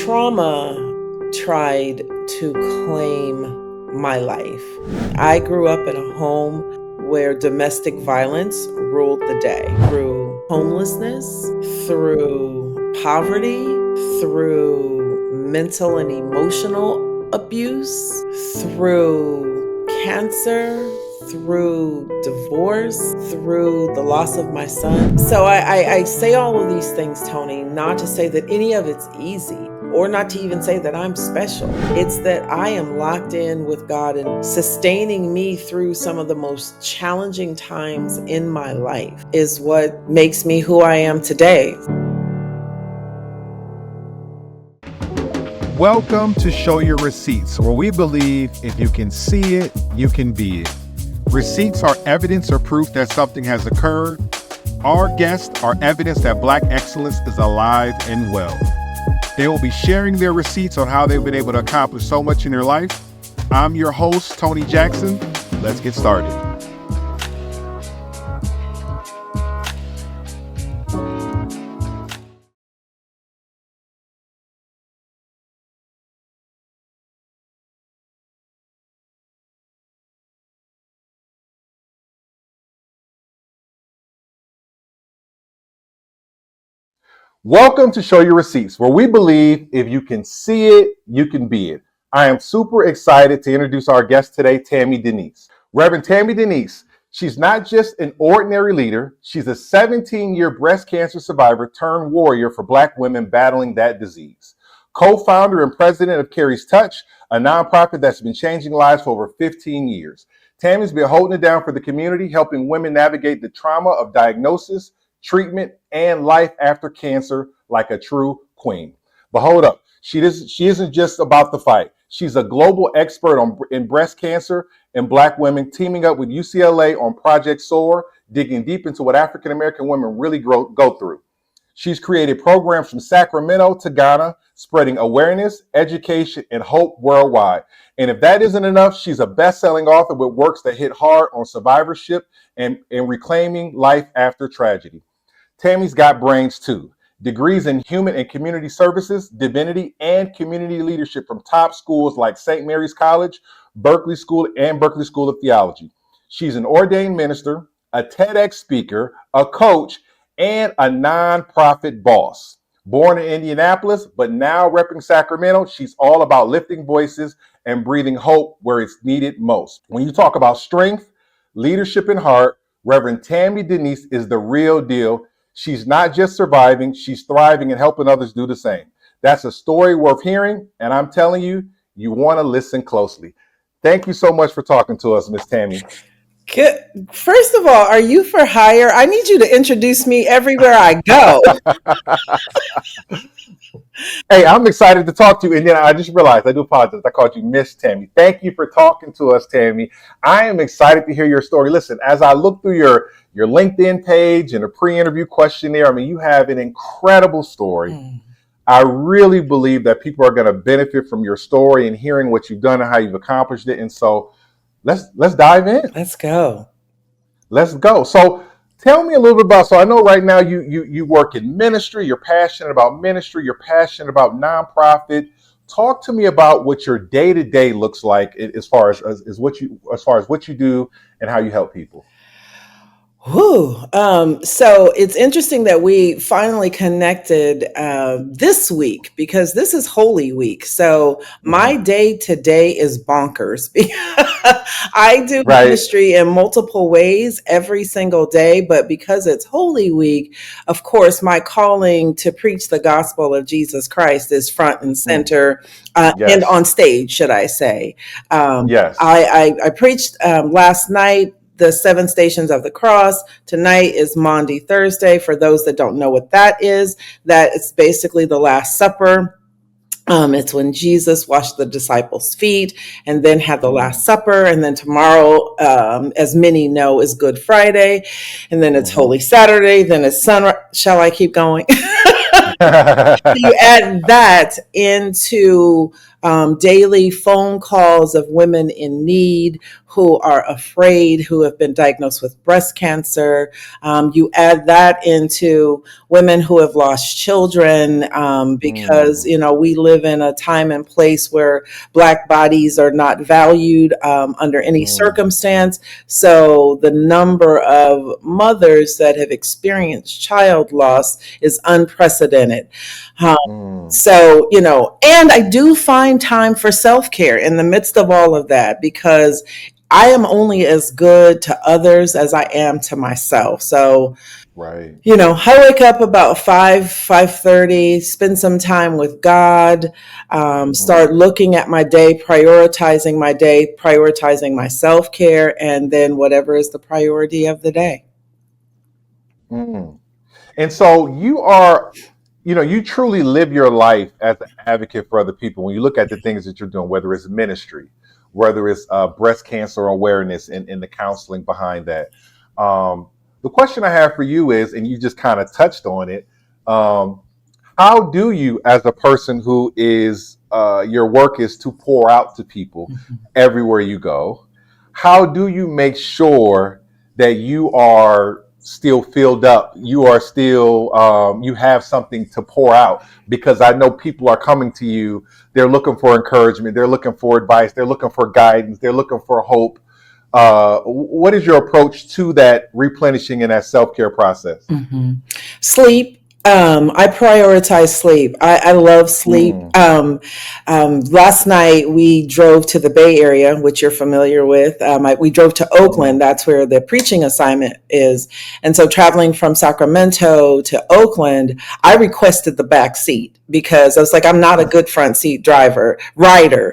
Trauma tried to claim my life. I grew up in a home where domestic violence ruled the day through homelessness, through poverty, through mental and emotional abuse, through cancer, through divorce, through the loss of my son. So I say all of these things, Tony, not to say that any of it's easy or not to even say that I'm special. It's that I am locked in with God and sustaining me through some of the most challenging times in my life is what makes me who I am today. Welcome to Show Your Receipts, where we believe if you can see it, you can be it. Receipts are evidence or proof that something has occurred. Our guests are evidence that Black excellence is alive and well. They will be sharing their receipts on how they've been able to accomplish so much in their life. I'm your host, Tony Jackson. Let's get started. Welcome to Show Your Receipts, where we believe if you can see it, you can be it. I am super excited to introduce our guest today, Tammie Denyse. Reverend Tammie Denyse, she's not just an ordinary leader, she's a 17-year breast cancer survivor turned warrior for Black women battling that disease. Co-founder and president of Carrie's Touch, a nonprofit that's been changing lives for over 15 years. Tammie's been holding it down for the community, helping women navigate the trauma of diagnosis, treatment, and life after cancer like a true queen. But hold up, she isn't just about the fight. She's a global expert in breast cancer and Black women, teaming up with UCLA on Project SOAR, digging deep into what African American women really go through. She's created programs from Sacramento to Ghana, spreading awareness, education, and hope worldwide. And if that isn't enough, she's a best-selling author with works that hit hard on survivorship and reclaiming life after tragedy. Tammie's got brains too. Degrees in human and community services, divinity, and community leadership from top schools like St. Mary's College, Berkeley School, and Berkeley School of Theology. She's an ordained minister, a TEDx speaker, a coach, and a nonprofit boss. Born in Indianapolis, but now repping Sacramento, she's all about lifting voices and breathing hope where it's needed most. When you talk about strength, leadership, and heart, Reverend Tammie Denyse is the real deal. She's not just surviving, she's thriving and helping others do the same. That's a story worth hearing, and I'm telling you, you want to listen closely. Thank you so much for talking to us, Miss Tammie. Good. First of all, are you for hire? I need you to introduce me everywhere I go. Hey, I'm excited to talk to you. And then I just realized, I do apologize, I called you Miss Tammie. Thank you for talking to us, Tammie. I am excited to hear your story. Listen, as I look through your LinkedIn page and a pre-interview questionnaire, I mean, you have an incredible story. I really believe that people are going to benefit from your story and hearing what you've done and how you've accomplished it. And so let's dive in. Let's go. So tell me a little bit about, so I know right now you work in ministry, you're passionate about ministry, you're passionate about nonprofit. Talk to me about what your day-to-day looks like as far as what you do and how you help people. So it's interesting that we finally connected this week because this is Holy Week. So my day to day is bonkers. I do ministry in multiple ways every single day, but because it's Holy Week, of course, my calling to preach the gospel of Jesus Christ is front and center and on stage, should I say. I preached last night the 7 Stations of the Cross. Tonight is Maundy Thursday. For those that don't know what that is basically the Last Supper. It's when Jesus washed the disciples' feet and then had the Last Supper. And then tomorrow, as many know, is Good Friday. And then it's Holy Saturday. Then it's sunrise. Shall I keep going? You add that into daily phone calls of women in need who are afraid, who have been diagnosed with breast cancer. You add that into women who have lost children, because, Mm, you know, we live in a time and place where Black bodies are not valued under any mm, circumstance. So the number of mothers that have experienced child loss is unprecedented. Um, mm. so, you know, and I do find time for self care in the midst of all of that, because I am only as good to others as I am to myself. So, Right. you know, I wake up about 5:30, spend some time with God, Mm, start looking at my day, prioritizing my self care, and then whatever is the priority of the day. mm. And so you are, you truly live your life as an advocate for other people. When you look at the things that you're doing, whether it's ministry, whether it's breast cancer awareness and the counseling behind that. Um, the question I have for you is, and you just kind of touched on it, um, how do you, as a person who is, your work is to pour out to people Mhm. everywhere you go, how do you make sure that you are still filled up, you are still, you have something to pour out? Because I know people are coming to you, they're looking for encouragement, they're looking for advice, they're looking for guidance, they're looking for hope. What is your approach to that replenishing and that self-care process? Mhm. Sleep. I prioritize sleep. I love sleep. Mm, Last night we drove to the Bay Area, which you're familiar with. We drove to mm, Oakland. That's where the preaching assignment is. And so traveling from Sacramento to Oakland, I requested the back seat because I was like, I'm not a good front seat rider,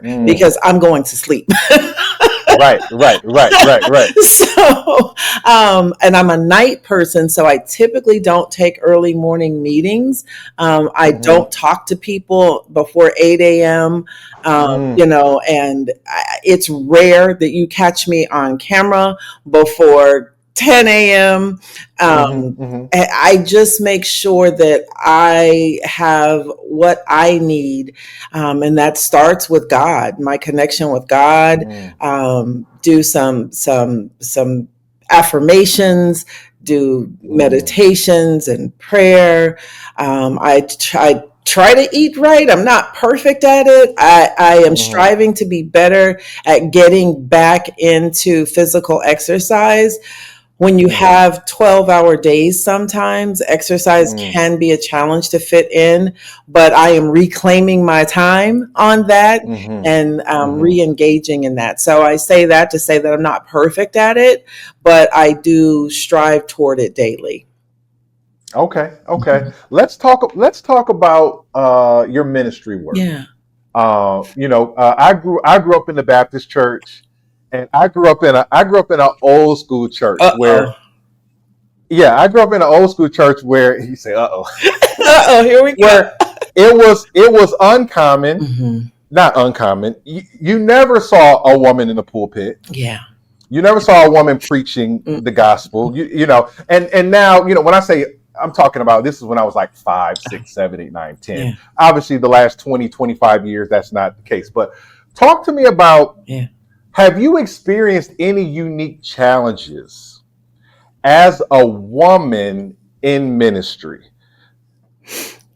mm. because I'm going to sleep. Right, right, right, right, right. So, and I'm a night person, so I typically don't take early morning meetings. I Mm-hmm. don't talk to people before 8 a.m. Mm, You know, and it's rare that you catch me on camera before 10 a.m. mm-hmm, Um, mm-hmm, I just make sure that I have what I need, and that starts with God, my connection with God. mm, Do some affirmations, do mm, meditations and prayer. I try to eat right. I'm not perfect at it. I am mm-hmm, striving to be better at getting back into physical exercise. When you mm, have 12-hour days, sometimes exercise mm, can be a challenge to fit in, but I am reclaiming my time on that mm-hmm, and mm-hmm. re-engaging in that. So I say that to say that I'm not perfect at it, but I do strive toward it daily. Okay, okay. Mhm. Let's talk about your ministry work. Yeah. I grew up in the Baptist church, and I grew up in an old school church Uh-oh. where, yeah, I grew up in an old school church where you say, uh oh, Uh-oh, here we go. where it was uncommon, Hmm. not uncommon. You never saw a woman in the pulpit. Yeah. You never saw a woman preaching Mm. the gospel. And now, when I say, I'm talking about, this is when I was like 5, 6, 7, 8, 9, 10. Yeah. Obviously, the last 20, 25 years, that's not the case. But talk to me about, Yeah. have you experienced any unique challenges as a woman in ministry?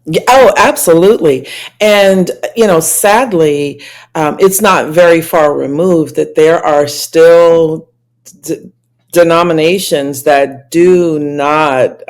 Yeah, oh, absolutely. And, you know, sadly, it's not very far removed that there are still d- denominations that do not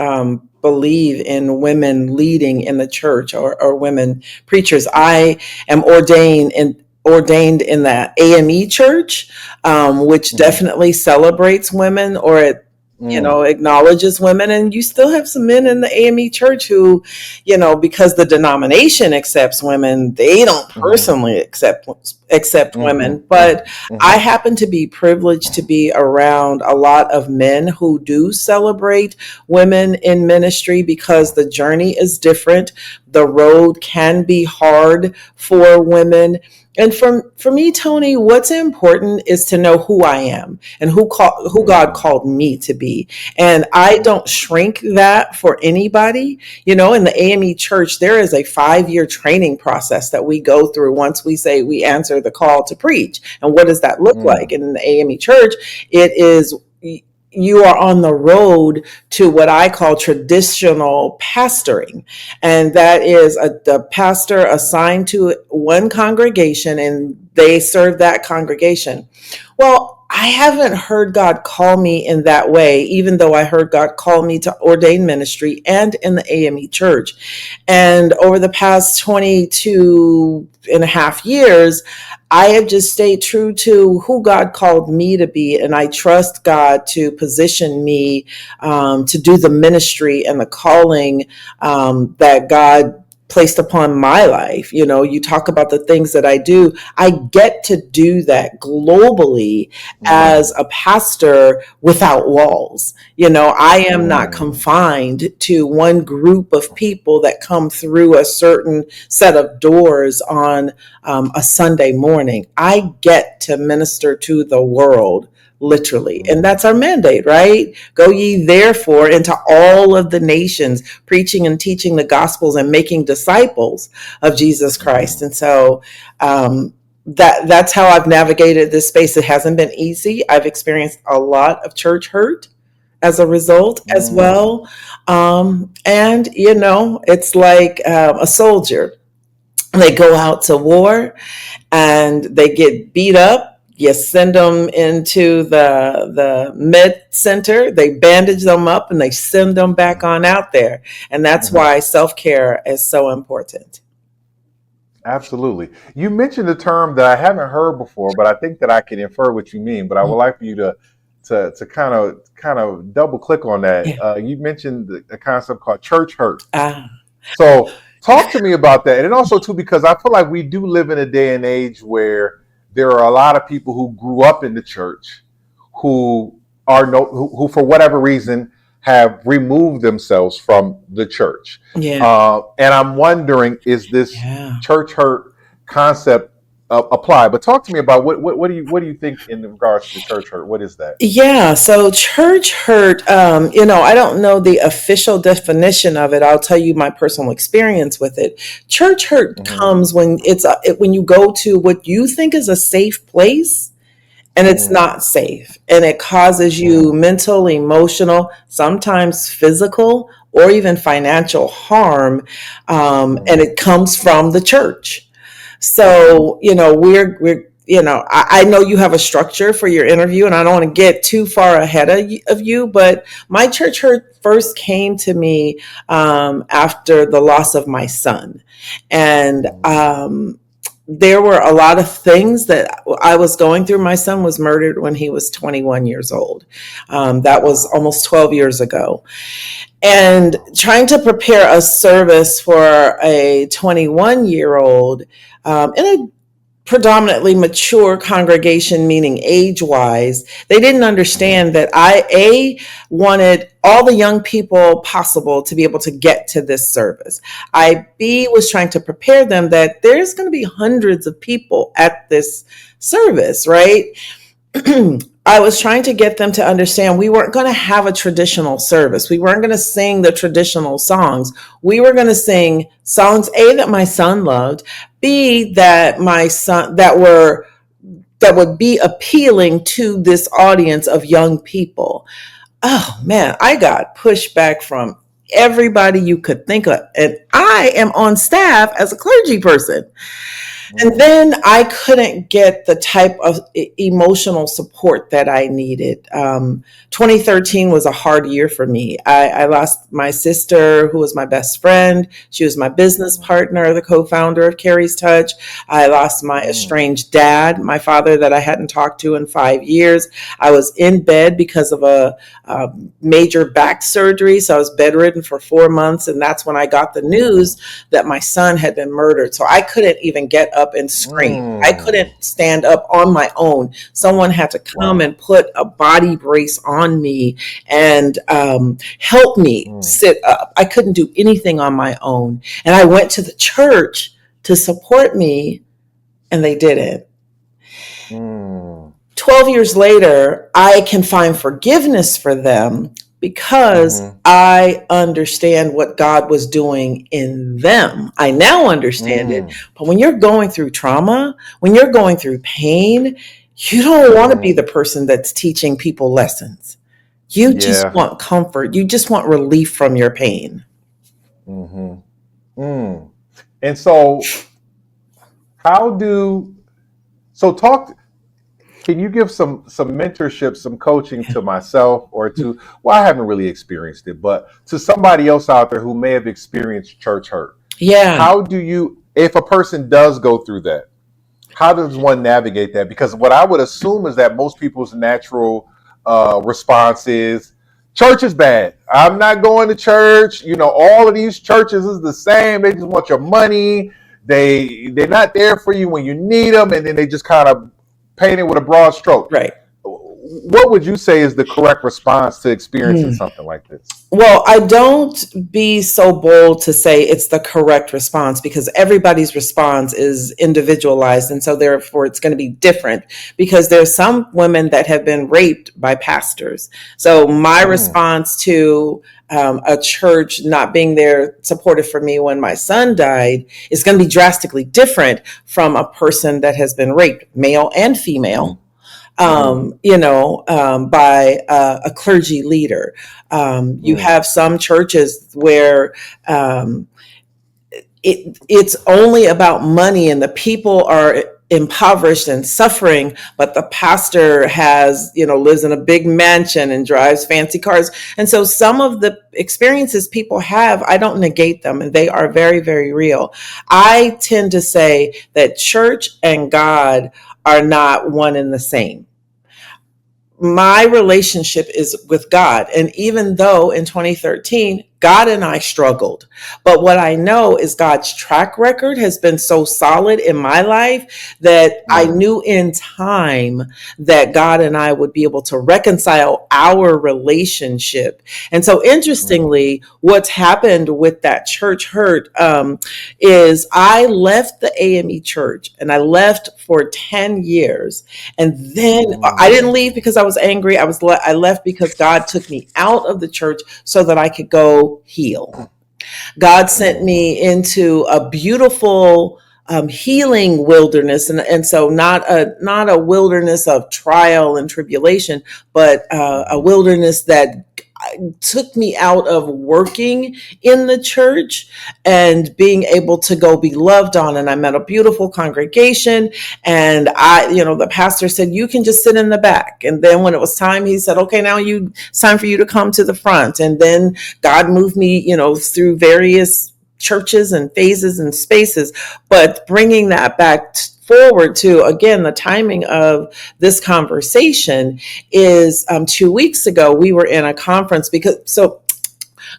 believe in women leading in the church, or women preachers. I am ordained in the AME church, which Mm-hmm. definitely celebrates women, or it, you Mm, know, acknowledges women. And you still have some men in the AME church who, you know, because the denomination accepts women, they don't mm-hmm. personally accept except Mm-hmm. women. But I Mm-hmm. happen to be privileged to be around a lot of men who do celebrate women in ministry because the journey is different. The road can be hard for women. And for me, Tony, what's important is to know who I am and who God Mm-hmm. called me to be. And I don't shrink that for anybody. You know, in the AME church, there is a 5-year training process that we go through once we say we answer the call to preach. And what does that look like? Mm-hmm. And in the AME church, it is you are on the road to what I call traditional pastoring. And that is the pastor assigned to one congregation and they serve that congregation. Well, I haven't heard God call me in that way, even though I heard God call me to ordain ministry and in the AME church. And over the past 22 and a half years, I have just stayed true to who God called me to be. And I trust God to position me to do the ministry and the calling that God placed upon my life. You know, you talk about the things that I do. I get to do that globally as a pastor without walls. You know, I am not Mm-hmm. confined to one group of people that come through a certain set of doors on a Sunday morning. I get to minister to the world literally. And Mm-hmm. that's our mandate, right? Go ye therefore into all of the nations, preaching and teaching the gospels and making disciples of Jesus Christ. And so that's how I've navigated this space. It hasn't been easy. I've experienced a lot of church hurt as a result as Mm-hmm. well. And, you know, it's like a soldier. They go out to war and they get beat up. You send them into the med center. They bandage them up and they send them back on out there. And that's Mm-hmm. why self care is so important. Absolutely. You mentioned a term that I haven't heard before, but I think that I can infer what you mean. But I would like for you to kind of double click on that. Yeah. You mentioned a concept called church hurt. Ah, So talk to me about that. And also too, because I feel like we do live in a day and age where there are a lot of people who grew up in the church who who for whatever reason have removed themselves from the church. yeah. And I'm wondering, is this Yeah. church hurt concept apply? But talk to me about what do you think in regards to the church hurt? What is that? Yeah, so church hurt, you know, I don't know the official definition of it. I'll tell you my personal experience with it. Church hurt Mm-hmm. comes when when you go to what you think is a safe place and it's Mm-hmm. not safe and it causes you mental, emotional, sometimes physical or even financial harm. And Mm-hmm. it comes from the church. So, you know, you know, I know you have a structure for your interview and I don't want to get too far ahead of you, but my church hurt first came to me after the loss of my son. And Mm-hmm. there were a lot of things that I was going through. My son was murdered when he was 21 years old. That was Wow. almost 12 years ago. And trying to prepare a service for a 21-year-old in a predominantly mature congregation, meaning age wise, they didn't Mm-hmm. understand that wanted all the young people possible to be able to get to this service. Was trying to prepare them that there's going to be hundreds of people at this service, right? I was trying to get them to understand we weren't going to have a traditional service. We weren't going to sing the traditional songs. We were going to sing songs, A, that my son loved, B, that my son, that would be appealing to this audience of young people. Oh man, I got pushback from everybody you could think of. And I am on staff as a clergy person. And Mm-hmm. then I couldn't get the type of emotional support that I needed. 2013 was a hard year for me. I lost my sister, who was my best friend. She was my business partner, the co founder of Carrie's Touch. I lost my estranged dad, my father that I hadn't talked to in 5 years. I was in bed because of a major back surgery. So I was bedridden for 4 months. And that's when I got the Mm-hmm. news that my son had been murdered. So I couldn't even get up and scream. I couldn't Mm. stand up on my own. Someone had to come Wow. and put a body brace on me and help me Mm. sit up. I couldn't do anything on my own. And I went to the church to support me, and they didn't. Mm. 12 years later, I can find forgiveness for them because Mm-hmm. I understand what God was doing in them. I now understand it. Mm. But when you're going through trauma, when you're going through pain, you don't want to be Mm-hmm. the person that's teaching people lessons. You just Yeah. want comfort. You just want relief from your pain. Mm-hmm. Mm. And so, how do so talk? Can you give some mentorship, some coaching to myself or to, well, I haven't really experienced it, but to somebody else out there who may have experienced church hurt? Yeah, How do you, if a person does go through that, how does one navigate that? Because what I would assume is that most people's natural response is church is bad. I'm not going to church. You know, all of these churches is the same. They just want your money. They're not there for you when you need them, and then they just kind of paint it with a broad stroke. right. What would you say is the correct response to experiencing something like this? Well, I don't be so bold to say it's the correct response because everybody's response is individualized. And so therefore it's going to be different because there's some women that have been raped by pastors. So my Mm, response to a church not being there supportive for me when my son died is going to be drastically different from a person that has been raped, male and female, mm, mm, by a clergy leader. You mm, have some churches where it's only about money and the people are impoverished and suffering, but the pastor has, lives in a big mansion and drives fancy cars. And so some of the experiences people have, I don't negate them, and they are very, very real. I tend to say that church and God are not one and the same. My relationship is with God. And even though in 2013, God and I struggled, but what I know is God's track record has been so solid in my life that I mm, knew in time that God and I would be able to reconcile our relationship. And so, mm, interestingly, what's happened with that church hurt is I left the AME church and I left for 10 years. And then I didn't leave mm, because I was angry. I left because God took me out of the church so that I could go heal. God sent mm, me into a beautiful healing wilderness, and so not a wilderness of trial and tribulation, but a mhm, wilderness that took me out of working in the church and being able to go be loved on. And I met a beautiful congregation. And the pastor said, you can just sit in the back. And then when it was time, he said, okay, now it's time for you to come to the front. And then God moved me, through various churches and phases and spaces, but bringing that back forward to again the timing of this conversation is 2 weeks ago we were in a conference because so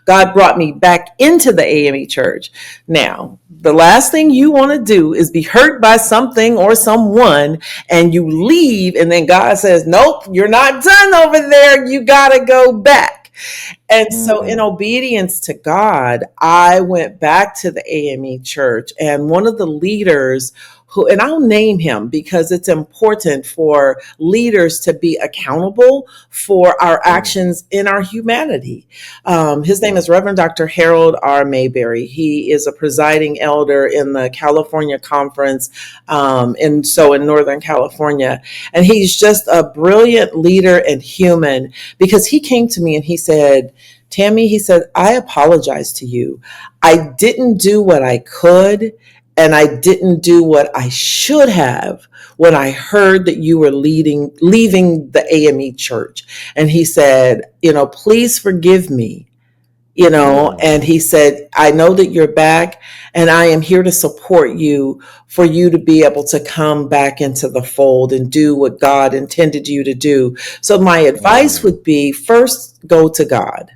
God brought me back into the AME church. Now, the last thing you want to do is be hurt by something or someone and you leave, and then God says, nope, you're not done over there. You got to go back. And so, in mm, obedience to God, I went back to the AME church, and one of the leaders who, and I'll name him because it's important for leaders to be accountable for our mm, actions in our humanity. His name mm, is Reverend Dr. Harold R. Mayberry. He is a presiding elder in the California Conference, in Northern California. And he's just a brilliant leader and human because he came to me and he said, Tammie, he said, I apologize to you. I didn't do what I could and I didn't do what I should have when I heard that you were leaving the AME church. And he said, please forgive me, and mm, he said, I know that you're back and I am here to support you for you to be able to come back into the fold and do what God intended you to do. So my advice mm, would be first go to God.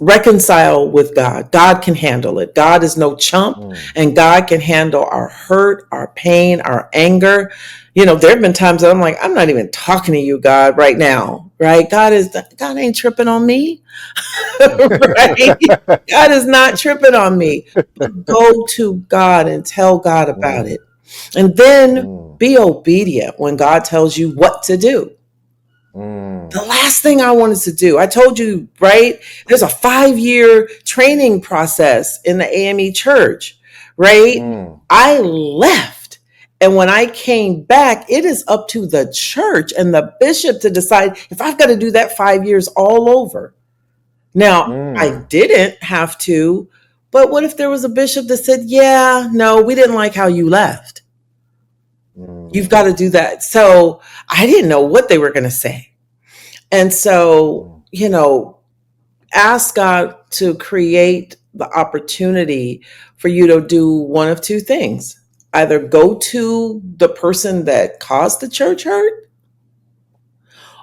reconcile with God. God can handle it. God is no chump, mm, and God can handle our hurt, our pain, our anger. There have been times that I'm like, I'm not even talking to you, God, right now. Right? God ain't tripping on me. Right? God is not tripping on me. But go to God and tell God about mm, it. And then mm, be obedient when God tells you what to do. mm, The last thing I wanted to do, I told you, right? There's a 5-year training process in the AME church, right? mm, I left. And when I came back, it is up to the church and the bishop to decide if I've got to do that 5 years all over. Now, I mm, didn't have to, but what if there was a bishop that said, yeah, no, we didn't like how you left? You've got to mm, do that. So I didn't know what they were going to say. And so, mm, ask God to create the opportunity for you to do one of two things. Either go to the person that caused the church hurt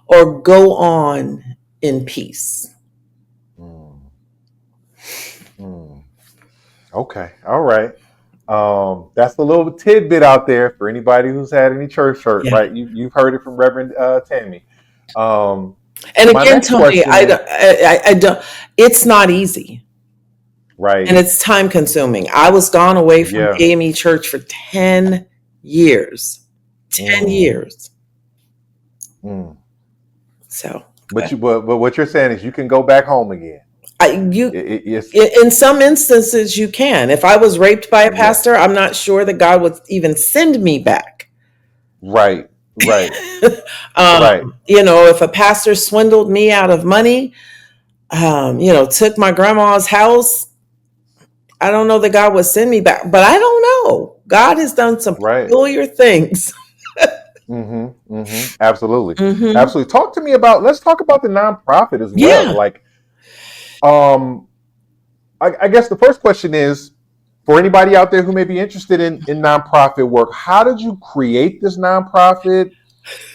or go on in peace. mm, mm. Okay. All right. That's a little tidbit out there for anybody who's had any church hurt, Yeah. right? You've heard it from Reverend Tammie. Um, And my again, next Tony, question is I don't, it's not easy and right. it's time consuming. I was gone away from Yeah. AME Church for 10 years. 10 Mm, years. mm. So, But but what you're saying is you can go back home again. you It's in some instances you can. If I was raped by a yeah. pastor, I'm not sure that God would even send me back. Right. Right. um, Right. if a pastor swindled me out of money, took my grandma's house, I don't know that God would send me back, but I don't know. God has done some Right. peculiar things. Mm-hmm. Mm-hmm. Absolutely. Hmm. Absolutely. Talk to me about. Let's talk about the nonprofit as well. Yeah. Like, um, I guess the first question is for anybody out there who may be interested in nonprofit work. How did you create this nonprofit?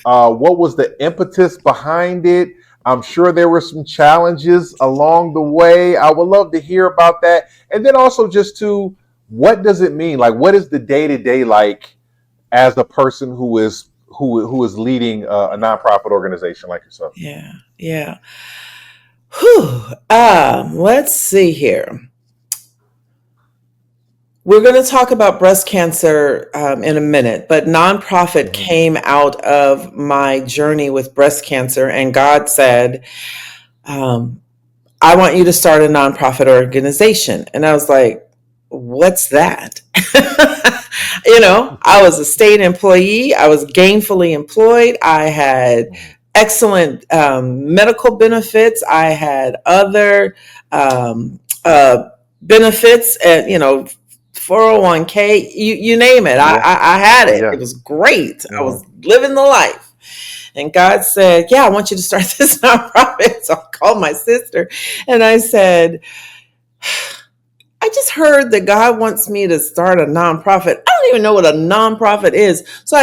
What was the impetus behind it? I'm sure there were some challenges along the way. I would love to hear about that. And then also just to what does it mean? Like, what is the day to day like as a person who is leading a nonprofit organization like yourself? Yeah. Yeah. Whew. Let's see here. We're going to talk about breast cancer in a minute, but nonprofit Mm-hmm. came out of my journey with breast cancer, and God said, um, I want you to start a nonprofit organization. And I was like, what's that? I was a state employee, I was gainfully employed, I had excellent medical benefits, I had other benefits, and 401k, you name it. I, Yeah. I I had it. It Yeah. was great. I Mm-hmm. was living the life. And God said, yeah, I want you to start this nonprofit. So I called my sister and I said, I just heard that God wants me to start a nonprofit. I don't even know what a nonprofit is. So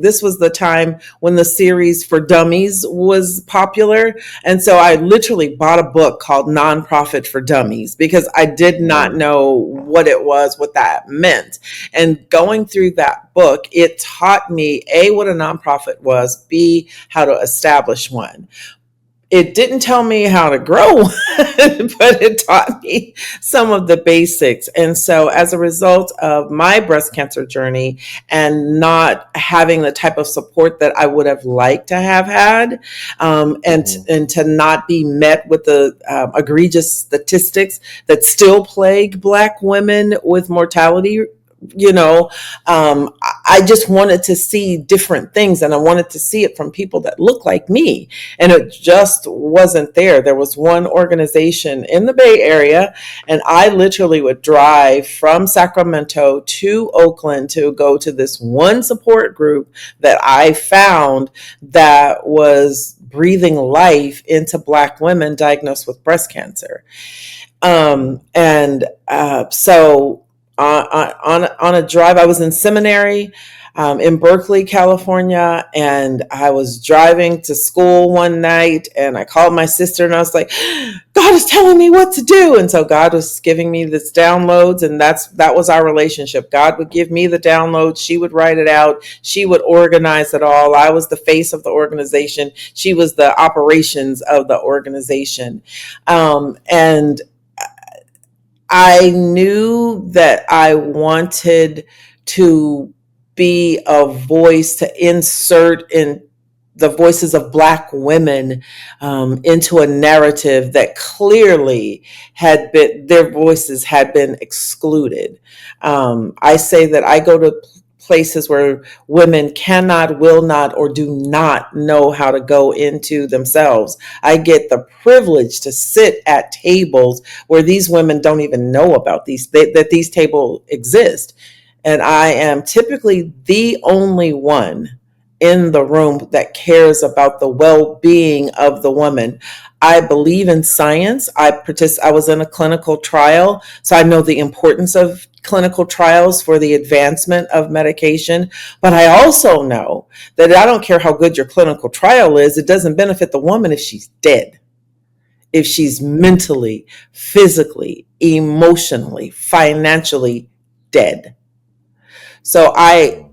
this was the time when the series for dummies was popular. And so I literally bought a book called Nonprofit for Dummies because I did not Mm, know what it was, what that meant. And going through that book, it taught me A, what a nonprofit was, B, how to establish one. It didn't tell me how to grow one, but it taught me some of the basics. And so, as a result of my breast cancer journey and not having the type of support that I would have liked to have had, mm-hmm. and to not be met with the egregious statistics that still plague Black women with mortality, you know I just wanted to see different things, and I wanted to see it from people that look like me, and it just wasn't there. There was one organization in the Bay Area, and I literally would drive from Sacramento to Oakland to go to this one support group that I found that was breathing life into Black women diagnosed with breast cancer. And so on a drive. I was in seminary in Berkeley, California, and I was driving to school one night, and I called my sister, and I was like, "God is telling me what to do," and so God was giving me this downloads, and that was our relationship. God would give me the downloads, she would write it out, she would organize it all. I was the face of the organization, she was the operations of the organization, and I knew that I wanted to be a voice to insert in the voices of Black women into a narrative that clearly had been, their voices had been excluded. I say that I go to places where women cannot, will not, or do not know how to go into themselves. I get the privilege to sit at tables where these women don't even know about that these tables exist. And I am typically the only one in the room that cares about the well-being of the woman. I believe in science. I was in a clinical trial, so I know the importance of clinical trials for the advancement of medication. But I also know that I don't care how good your clinical trial is, it doesn't benefit the woman if she's dead, if she's mentally, physically, emotionally, financially dead. So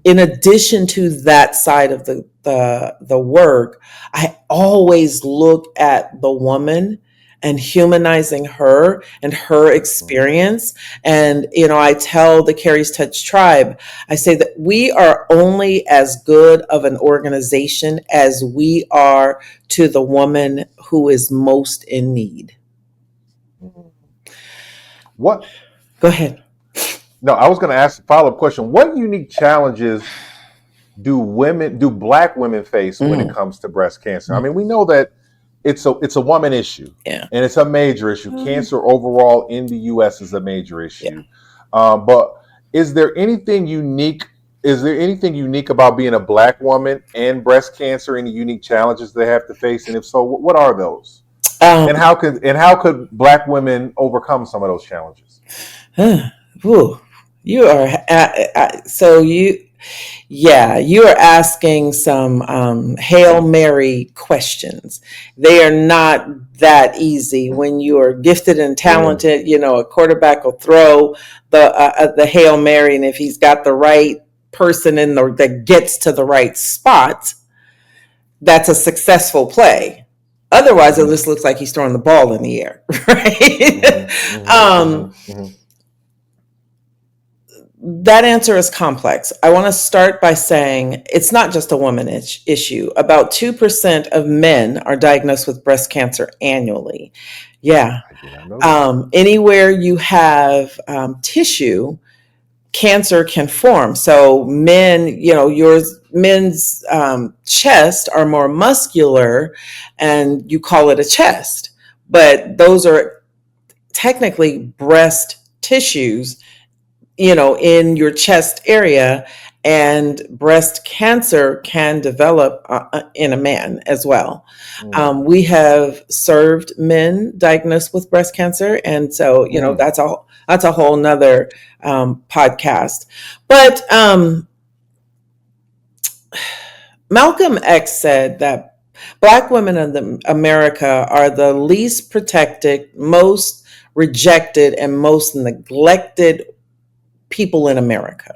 in addition to that side of the work, I always look at the woman and humanizing her and her experience. And, I tell the Carrie's Touch tribe, I say that we are only as good of an organization as we are to the woman who is most in need. What? Go ahead. No, I was going to ask a follow-up question. What unique challenges do Black women face when it comes to breast cancer? I mean, we know that it's a woman issue, Yeah. and it's a major issue. Cancer overall in the U.S. is a major issue. Yeah. But is there anything unique? Is there anything unique about being a Black woman and breast cancer? Any unique challenges they have to face, and if so, what are those? And how could Black women overcome some of those challenges? Ooh, you are so you are asking some Hail Mary questions. They are not that easy when you are gifted and talented. A quarterback will throw the Hail Mary, and if he's got the right person that gets to the right spot, that's a successful play. Otherwise, it just looks like he's throwing the ball in the air, right? That answer is complex. I want to start by saying it's not just a woman issue. About 2% of men are diagnosed with breast cancer annually. Yeah. I did not know that. Anywhere you have tissue, cancer can form. So men's chest are more muscular, and you call it a chest, but those are technically breast tissues, in your chest area, and breast cancer can develop in a man as well. We have served men diagnosed with breast cancer, and so that's a whole nother podcast. But Malcolm X said that Black women in America are the least protected, most rejected, and most neglected people in America.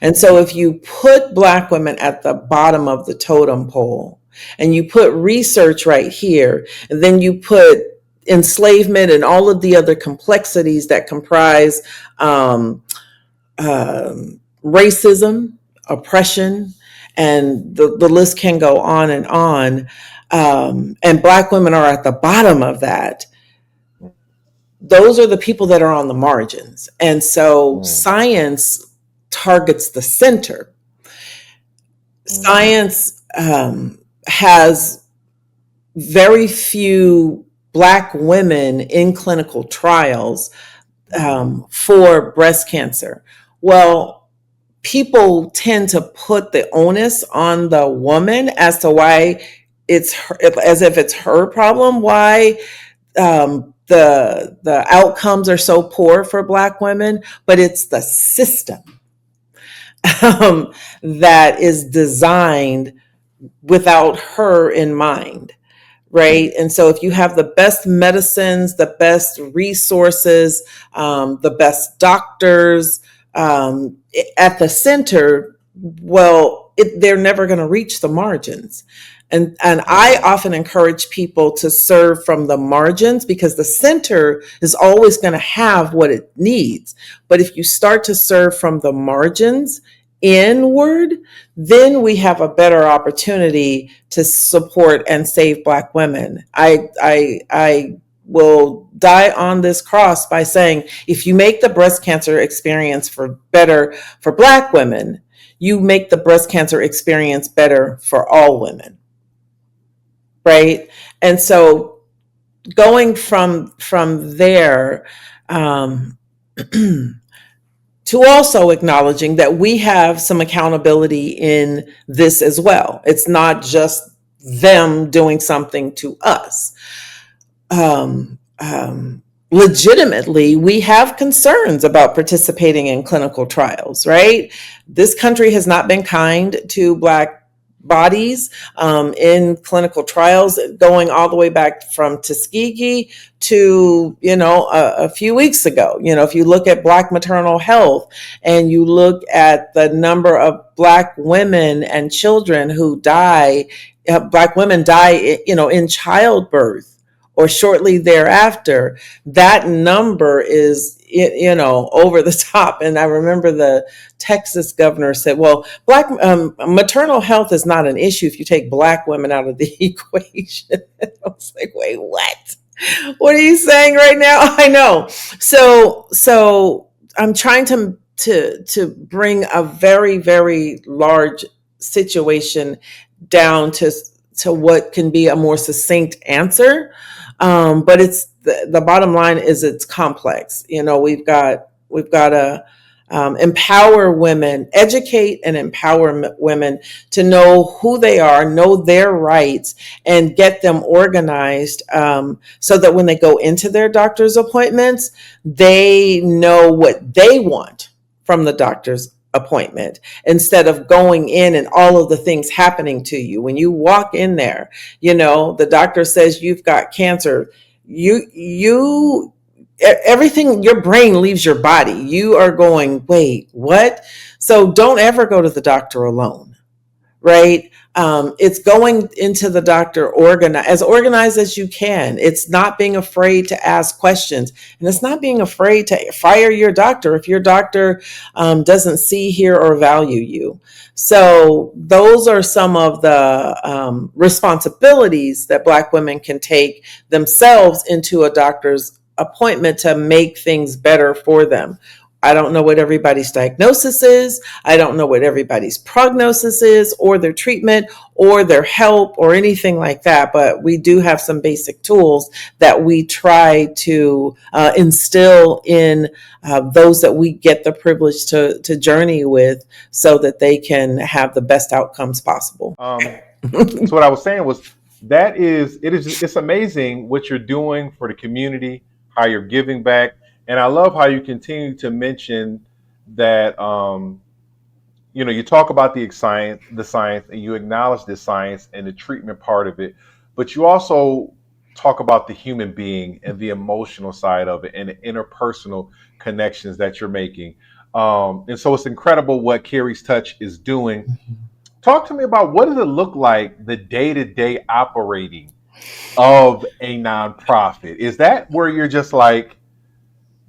And so if you put Black women at the bottom of the totem pole, and you put research right here, and then you put enslavement and all of the other complexities that comprise racism, oppression, and the list can go on and on. And Black women are at the bottom of that. Those are the people that are on the margins. And so science targets the center. Science has very few Black women in clinical trials for breast cancer. Well, people tend to put the onus on the woman as to why it's her, as if it's her problem. Why the outcomes are so poor for Black women, but it's the system um, that is designed without her in mind, right? And so, if you have the best medicines, the best resources, the best doctors at the center, well, they're never going to reach the margins. And I often encourage people to serve from the margins because the center is always going to have what it needs. But if you start to serve from the margins inward, then we have a better opportunity to support and save Black women. I will die on this cross by saying, if you make the breast cancer experience for better for Black women, you make the breast cancer experience better for all women, right? And so going from there, um, to also acknowledging that we have some accountability in this as well. It's not just them doing something to us. Legitimately, we have concerns about participating in clinical trials, right? This country has not been kind to Black bodies in clinical trials, going all the way back from Tuskegee to, a few weeks ago. If you look at Black maternal health and you look at the number of Black women and children who die, Black women die, in childbirth or shortly thereafter, that number is, over the top. And I remember the Texas governor said, well, Black maternal health is not an issue if you take Black women out of the equation. I was like, wait, what? What are you saying right now? I know. So I'm trying to bring a very, very large situation down to what can be a more succinct answer. But it's the bottom line is it's complex. We've got to empower women, educate and empower women to know who they are, know their rights, and get them organized so that when they go into their doctor's appointments, they know what they want from the doctor's appointment instead of going in and all of the things happening to you. When you walk in there, the doctor says you've got cancer. You everything, your brain leaves your body. You are going, wait, what? So don't ever go to the doctor alone, right? It's going into the doctor as organized as you can. It's not being afraid to ask questions, and it's not being afraid to fire your doctor if your doctor doesn't see, hear, or value you. So those are some of the responsibilities that Black women can take themselves into a doctor's appointment to make things better for them. I don't know what everybody's diagnosis is. I don't know what everybody's prognosis is, or their treatment, or their help, or anything like that. But we do have some basic tools that we try to instill in those that we get the privilege to journey with, so that they can have the best outcomes possible. So what I was saying was it's amazing what you're doing for the community, how you're giving back. And I love how you continue to mention that, you talk about the science, and you acknowledge the science and the treatment part of it, but you also talk about the human being and the emotional side of it and the interpersonal connections that you're making. And so it's incredible what Carrie's Touch is doing. Talk to me about, what does it look like, the day-to-day operating of a nonprofit? Is that where you're just like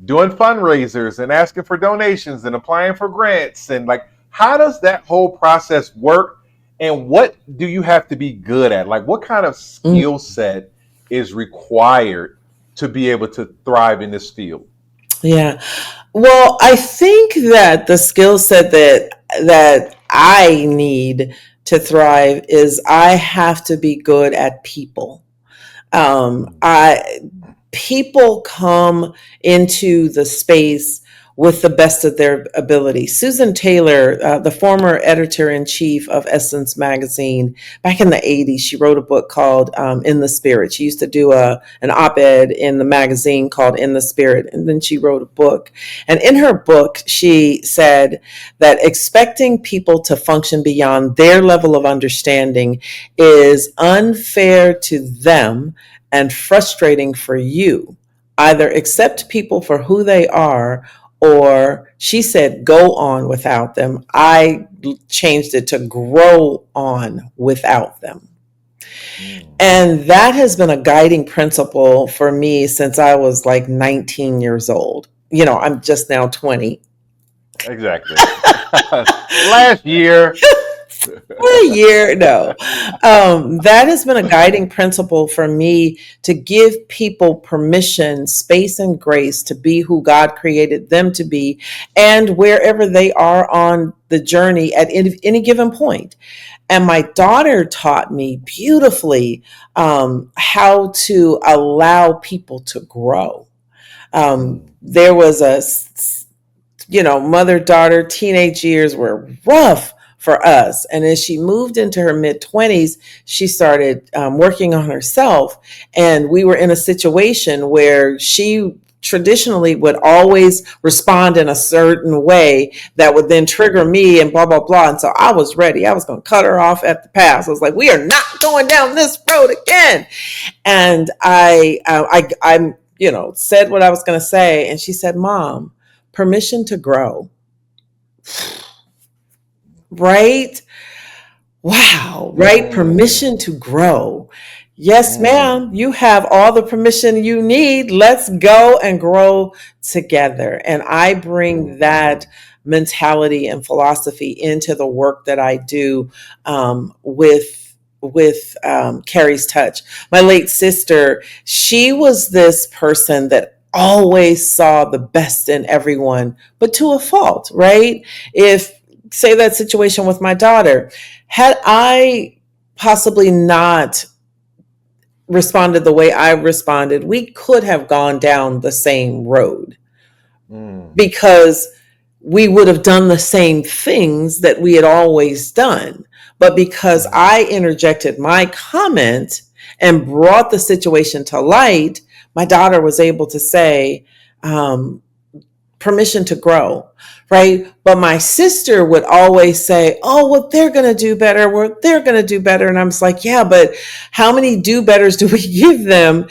doing fundraisers and asking for donations and applying for grants, and like, how does that whole process work, and what do you have to be good at? Like, what kind of skill set is required to be able to thrive in this field? Yeah. Well, I think that the skill set that I need to thrive is I have to be good at people. I People come into the space with the best of their ability. Susan Taylor, the former editor-in-chief of Essence magazine, back in the 80s, she wrote a book called In the Spirit. She used to do an op-ed in the magazine called In the Spirit, and then she wrote a book. And in her book, she said that expecting people to function beyond their level of understanding is unfair to them and frustrating for you. Either accept people for who they are, or she said, go on without them. I changed it to grow on without them. Mm. And that has been a guiding principle for me since I was like 19 years old. I'm just now 20. Exactly. Last year. For a year, no. That has been a guiding principle for me to give people permission, space, and grace to be who God created them to be, and wherever they are on the journey at any given point. And my daughter taught me beautifully how to allow people to grow. Mm. There was mother daughter, teenage years were rough for us. And as she moved into her mid 20s, she started working on herself. And we were in a situation where she traditionally would always respond in a certain way that would then trigger me and blah, blah, blah. And so I was ready. I was going to cut her off at the pass. I was like, we are not going down this road again. And I said what I was going to say. And she said, Mom, permission to grow. Right? Wow. Right? Mm. Permission to grow. Yes, Mm. ma'am. You have all the permission you need. Let's go and grow together. And I bring Mm. that mentality and philosophy into the work that I do with Carrie's Touch. My late sister, she was this person that always saw the best in everyone, but to a fault, right? If, say, that situation with my daughter, had I possibly not responded the way I responded, we could have gone down the same road Mm. because we would have done the same things that we had always done. But because Mm. I interjected my comment and brought the situation to light, my daughter was able to say, permission to grow, right? But my sister would always say, oh, well, they're going to do better. Well, they're going to do better. And I'm just like, yeah, but how many do betters do we give them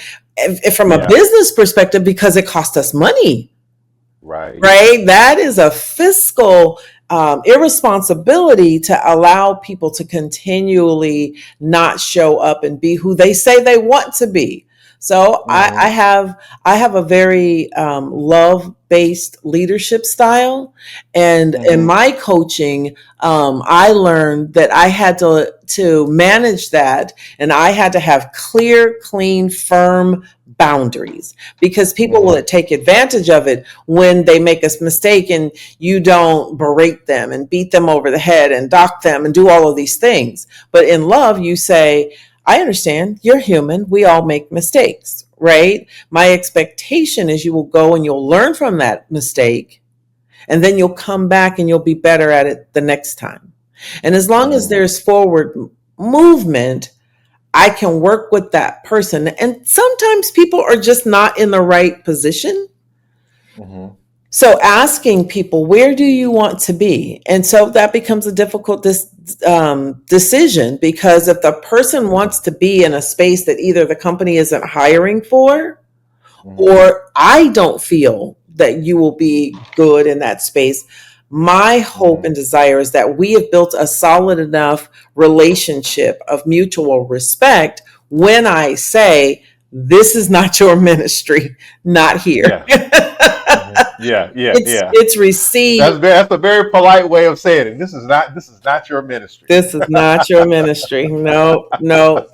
from a Yeah. business perspective? Because it costs us money, Right. right? That is a fiscal irresponsibility to allow people to continually not show up and be who they say they want to be. So I Mm-hmm. have I have a very love based leadership style, and in Mm-hmm. my coaching, I learned that I had to manage that, and I had to have clear, clean, firm boundaries because people will Mm-hmm. take advantage of it when they make a mistake and you don't berate them and beat them over the head and dock them and do all of these things. But in love, you say, I understand, you're human. We all make mistakes, right? My expectation is you will go and you'll learn from that mistake, and then you'll come back and you'll be better at it the next time. And as long as Mm. there's forward movement, I can work with that person. And sometimes people are just not in the right position. Mm-hmm. So asking people, where do you want to be? And so that becomes a difficult decision, because if the person wants to be in a space that either the company isn't hiring for, Mm-hmm. or I don't feel that you will be good in that space, my hope Mm-hmm. and desire is that we have built a solid enough relationship of mutual respect when I say, this is not your ministry, not here. Yeah. Mm-hmm. Yeah. Yeah. Yeah. It's received. That's a very polite way of saying it. This is not your ministry. This is not your ministry. No, no,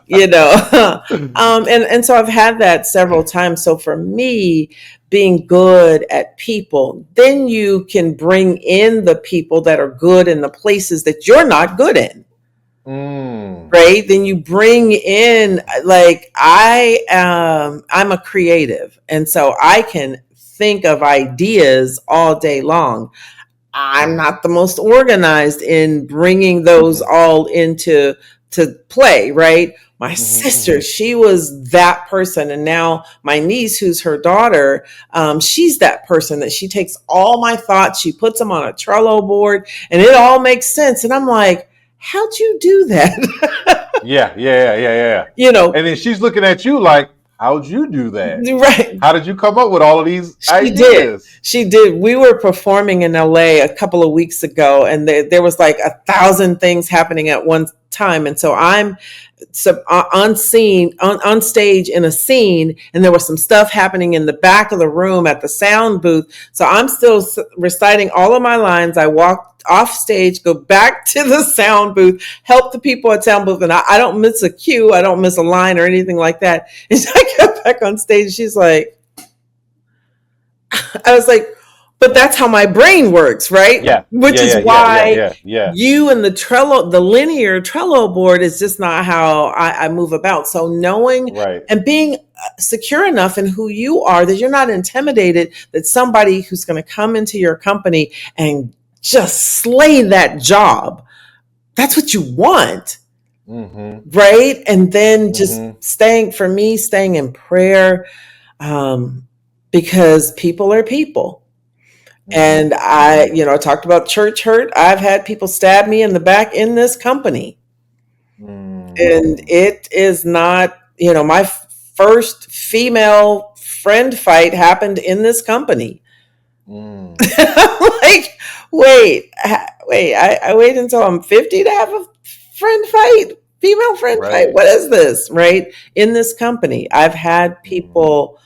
and so I've had that several times. So for me, being good at people, then you can bring in the people that are good in the places that you're not good in. Mm. Right, then you bring in, like, I'm a creative, and so I can think of ideas all day long. I'm Mm-hmm. not the most organized in bringing those Mm-hmm. all into to play, right? My Mm-hmm. sister, she was that person, and now my niece, who's her daughter, she's that person that she takes all my thoughts, she puts them on a Trello board, and it all makes sense. And I'm like, how'd you do that? Yeah, yeah, yeah, yeah, yeah. you know, And then she's looking at you like, how'd you do that? right? How did you come up with all of these She did. ideas? She did. We were performing in LA a couple of weeks ago, and there was like 1,000 things happening at one time. And so I'm on scene, on stage in a scene, and there was some stuff happening in the back of the room at the sound booth. So I'm still reciting all of my lines. I walk off stage, go back to the sound booth, help the people at sound booth, and I don't miss a cue, I don't miss a line or anything like that. And so I get back on stage, she's like, I was like, but that's how my brain works, right? Yeah, Which yeah, is yeah, yeah, yeah, why yeah, yeah. you and the Trello, the linear Trello board is just not how I move about. So knowing Right. and being secure enough in who you are that you're not intimidated that somebody who's going to come into your company and just slay that job. That's what you want, Mm-hmm. right? And then just Mm-hmm. staying in prayer, um, because people are people. Mm-hmm. And I, Mm-hmm. I talked about church hurt. I've had people stab me in the back in this company. And Mm-hmm. it is not, my first female friend fight happened in this company. Mm. Like, wait, I wait until I'm 50 to have a friend fight, female friend fight. Right. What is this? Right? In this company, I've had Mm-hmm. people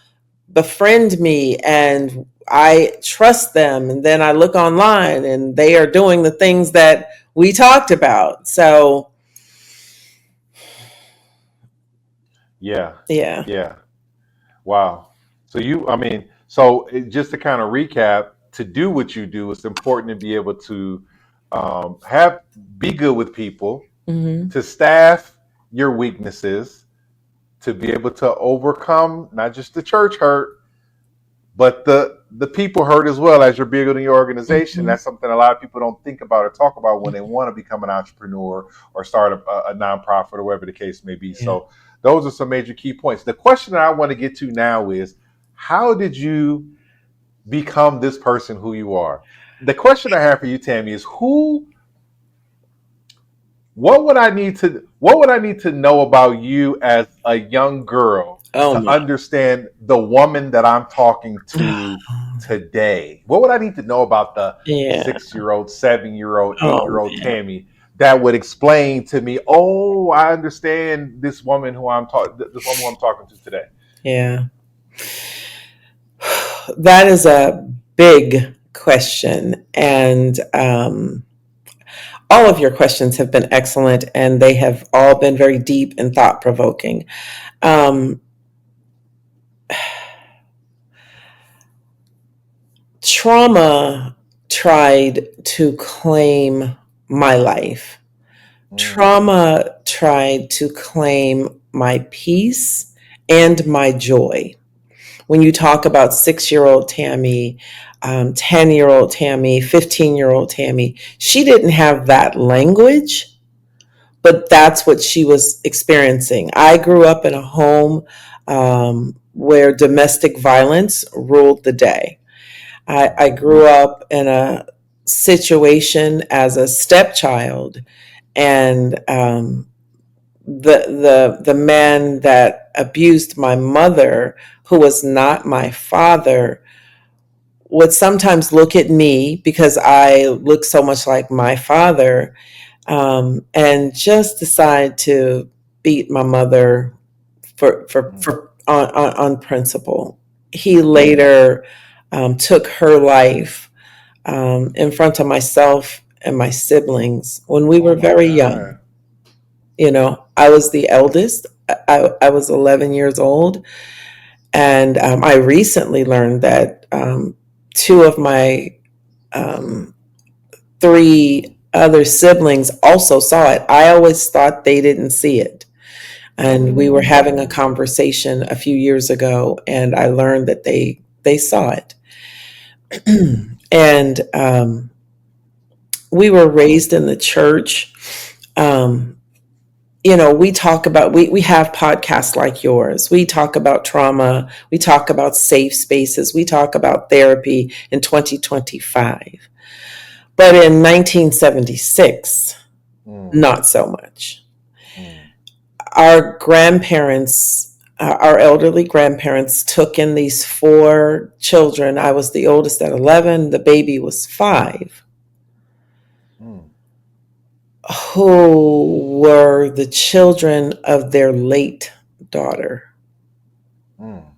befriend me and I trust them. And then I look online and they are doing the things that we talked about. So, Yeah. yeah. Yeah. Wow. So just to kind of recap, to do what you do, it's important to be able to have be good with people, Hmm. to staff your weaknesses, to be able to overcome not just the church hurt, but the people hurt as well as you're building your organization. Hmm. That's something a lot of people don't think about or talk about when they want to become an entrepreneur or start a nonprofit or whatever the case may be. Yeah. So those are some major key points. The question that I want to get to now is, how did you become this person who you are? The question I have for you, Tammie, is what would I need to know about you as a young girl Oh to my. understand the woman that I'm talking to today? What would I need to know about the Yeah. 6-year old, 7-year old, Oh 8-year old man. Tammie that would explain to me, oh, I understand this woman who I'm talking to today? Yeah. That is a big question. And all of your questions have been excellent and they have all been very deep and thought provoking. Um, Trauma tried to claim my life. Mm, Trauma tried to claim my peace and my joy. When you talk about 6-year-old Tammie, 10-year-old Tammie, 15-year-old Tammie, she didn't have that language, but that's what she was experiencing. I grew up in a home where domestic violence ruled the day. I mhm, grew up in a situation as a stepchild, and the man that abused my mother, who was not my father, would sometimes look at me because I look so much like my father, and just decide to beat my mother mm, on principle. He mm. later took her life in front of myself and my siblings when we Oh were my very young. God. I was the eldest. I was 11 years old. And I recently learned that two of my um, three other siblings also saw it. I always thought they didn't see it. And we were having a Mm, conversation a few years ago, and I learned that they saw it. And we were raised in the church. Um, we talk about, we have podcasts like yours. We talk about trauma. We talk about safe spaces. We talk about therapy in 2025. But in 1976, Mm, not so much. mm, Our grandparents, our elderly grandparents, took in these four children. I was the oldest at 11, the baby was 5, mm, who were the children of their late daughter. mm,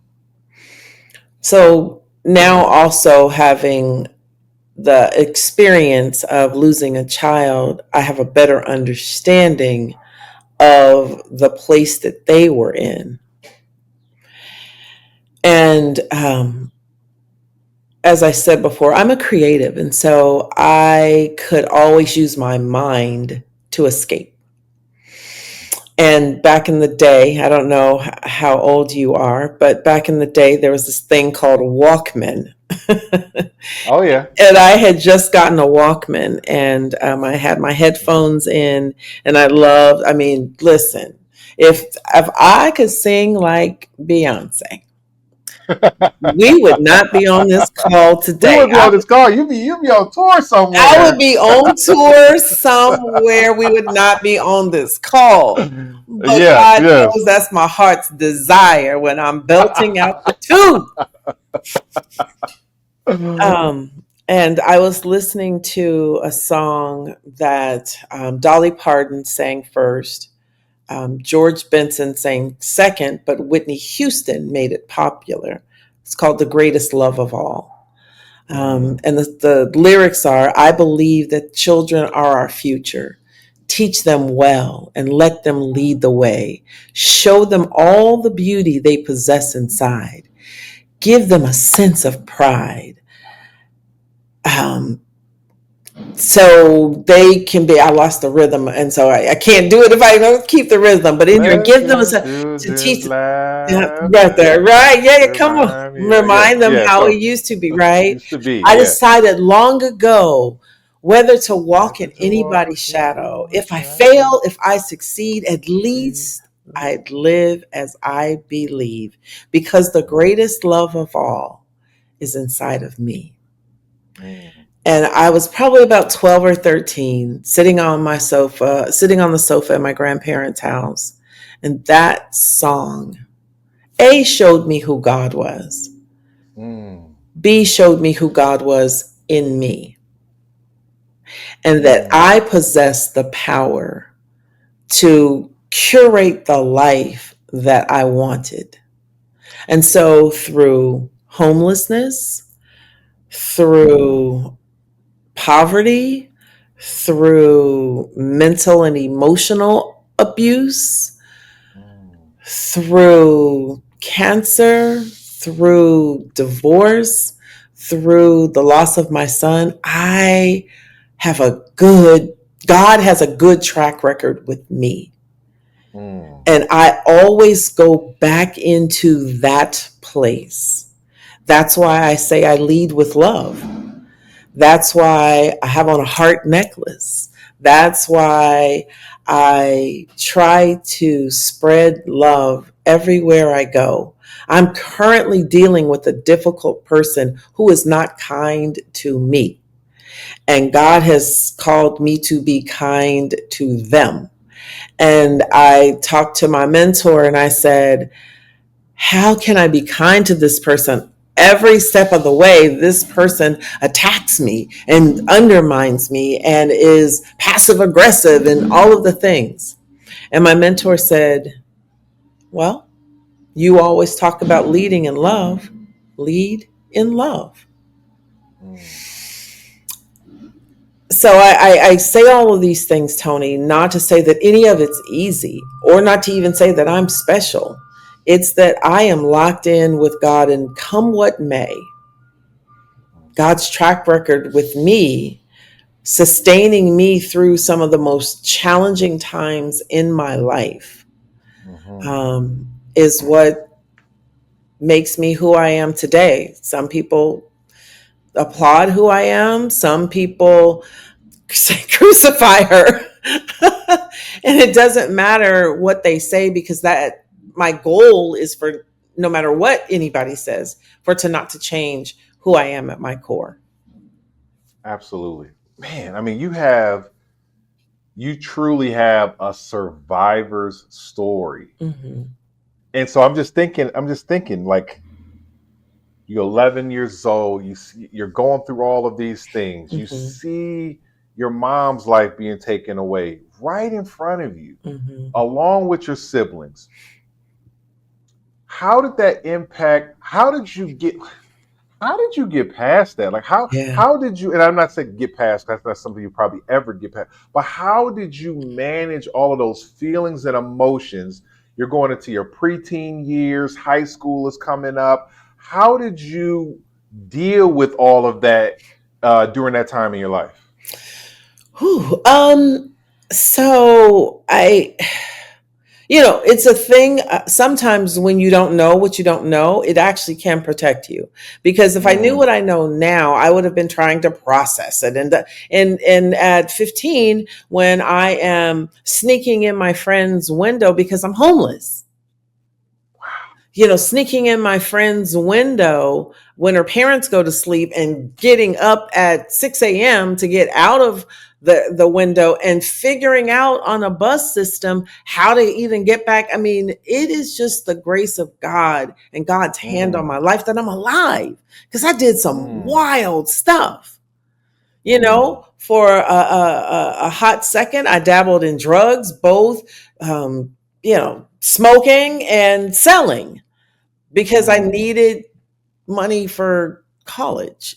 So now, also having the experience of losing a child, I have a better understanding of the place that they were in. And as I said before, I'm a creative. And so I could always use my mind to escape. And back in the day, I don't know how old you are, but back in the day, there was this thing called Walkman. oh yeah. And I had just gotten a Walkman, and I had my headphones in, and I mean, listen, if I could sing like Beyonce, we would not be on this call We today. would be on this call. You be on tour I would somewhere. be on tour somewhere. We would not be on this call. But Yes, God yes. knows that's my heart's desire when I'm belting out the tube. And I was listening to a song that Dolly Parton sang first, George Benson sang second, but Whitney Houston made it popular. It's called The Greatest Love of All. Mhm, And the lyrics are, I believe that children are our future. Teach them well and let them lead the way. Show them all the beauty they possess inside. Give them a sense of pride. Um, so they can be, I lost the rhythm, and so I can't do it if I don't keep the rhythm. But in there, let give them the to children teach. laugh Right there, and right? Yeah, yeah, come on. remind me. Yes, Remind them yeah. how it So used to be, right? used to be, I yeah. decided long ago whether to walk Whether in to anybody's walk in shadow. anyone's If I shadow. fail, if I succeed, at least I'd live as I believe, because the Mm, greatest love of all is inside of me. mm, And I was probably about 12 or 13, sitting on the sofa at my grandparents' house. And that song, A, showed me who God was. mm, B, showed me who God was in me. And that I mm, possess the power to curate the life that I wanted. And so through homelessness, through poverty, through mental and emotional abuse, mm, through cancer, through divorce, through the loss of my son, have a good, God has a good track record with me. mm, And I always go back into that place. That's why I say I lead with love. That's why I have on a heart necklace. That's why I try to spread love everywhere I go. I'm currently dealing with a difficult person who is not kind to me. And God has called me to be kind to them. And I talked to my mentor and I said, how can I be kind to this person? Every step of the way, this person attacks me and undermines me and is passive aggressive and all of the things. And my mentor said, well, you always talk about leading in love. Lead in love. mm, So I say all of these things, Tony, not to say that any of it's easy or not to even say that I'm special. It's that I am locked in with God, and come what may, God's track record with me, sustaining me through some of the most challenging times in my life, mhm, is what makes me who I am today. Some people applaud who I am. Some people say, crucify her. And it doesn't matter what they say, because that my goal is for, no matter what anybody says, for to not to change who I am at my core. Absolutely. Man, I mean, you truly have a survivor's story. Hmm. And so I'm just thinking like you're 11 years old, you're going through all of these things. You Hmm. see your mom's life being taken away right in front of you, Hmm. along with your siblings. How did that impact? How did you get past that? Like Yeah. how did you? And I'm not saying get past, that's not something you probably ever get past. But how did you manage all of those feelings and emotions? You're going into your preteen years, high school is coming up. How did you deal with all of that during that time in your life? Whew. So it's a thing. Sometimes when you don't know what you don't know, it actually can protect you. Because if I knew Mm, what I know now, I would have been trying to process it. And at 15, when I am sneaking in my friend's window because I'm homeless, sneaking in my friend's window when her parents go to sleep and getting up at 6 a.m. to get out of the window and figuring out on a bus system how to even get back. I mean, it is just the grace of God and God's hand on my mm, life that I'm alive, because I did some mm, wild stuff. mm, For a hot second, I dabbled in drugs, both, smoking and selling, because I mm, needed money for college.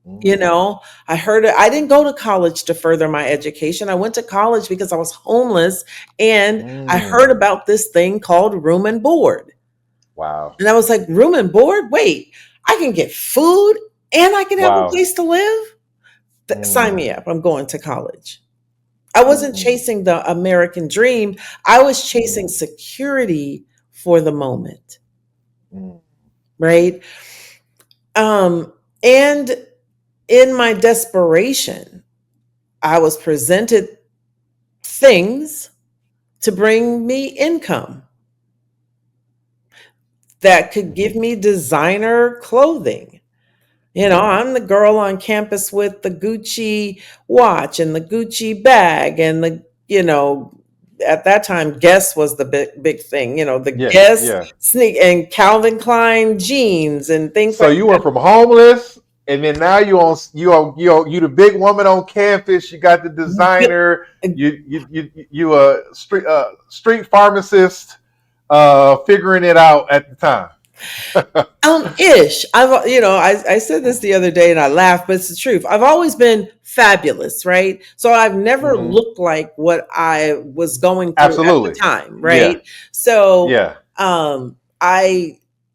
mm, I heard it. I didn't go to college to further my education. I went to college because I was homeless, and I heard mm. about this thing called room and board. Wow. And I was like, room and board? Wait, I can get food and I can have a Wow. place to live? Sign me Mm, up. I'm going to college. I wasn't mm, chasing the American dream. I was chasing mm, security for the moment, mm, right? And in my desperation, I was presented things to bring me income that could mhm. give me designer clothing. Mm, I'm the girl on campus with the Gucci watch and the Gucci bag and at that time, Guess was the big thing. The yeah, Guess yeah. sneak and Calvin Klein jeans and things So like you went from homeless, and then now you the big woman on campus. You got the designer. that. You a street pharmacist, figuring it out at the time. Ish. I said this the other day and I laughed, but it's the truth. I've always been fabulous, right? So I've never Hmm. looked like what I was going through at the Absolutely. time, Yeah. right? So Yeah.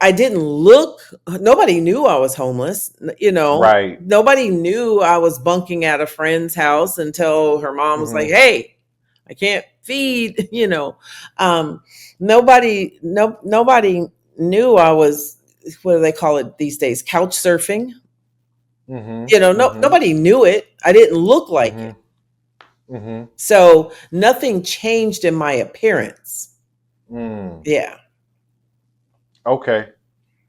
I didn't look. Nobody knew I was homeless. Right. Nobody knew I was bunking at a friend's house until her mom was like, Hmm. "Hey, I can't feed." Um, nobody knew I was, what do they call it these days? Couch surfing. Hmm. Hmm. Nobody knew it. I didn't look like Hmm. it. Hmm. So nothing changed in my appearance. Mm. Yeah. Okay.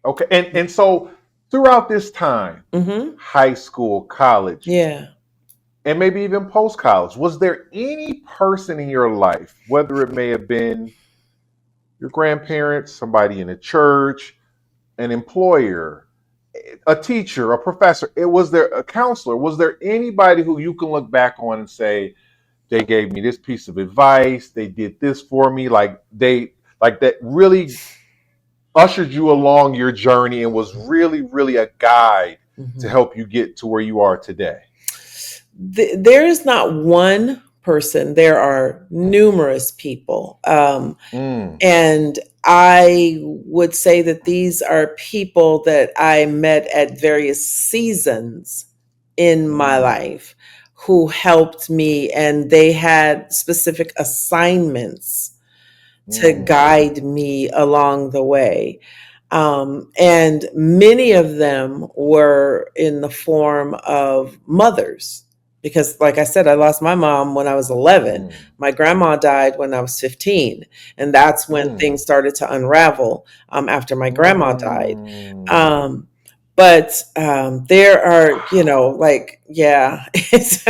Okay. And so throughout this time, Mm-hmm. high school, college, Yeah. and maybe even post college, was there any person in your life, whether it may have been your grandparents, somebody in the church, an employer, a teacher, a professor, it was there a counselor, was there anybody who you can look back on and say they gave me this piece of advice, they did this for me, like that really ushered you along your journey and was really really a guide to Mm-hmm. help you get to where you are today? There is not one person. There are numerous people. Mm, And I would say that these are people that I met at various seasons in my mm, life who helped me, and they had specific assignments to mm, guide me along the way. And many of them were in the form of mothers. Because, like I said, I lost my mom when I was 11. Mm. My grandma died when I was 15. And that's when Mm. things started to unravel after my grandma died. Mm. Um, but there are, like, yeah, it's,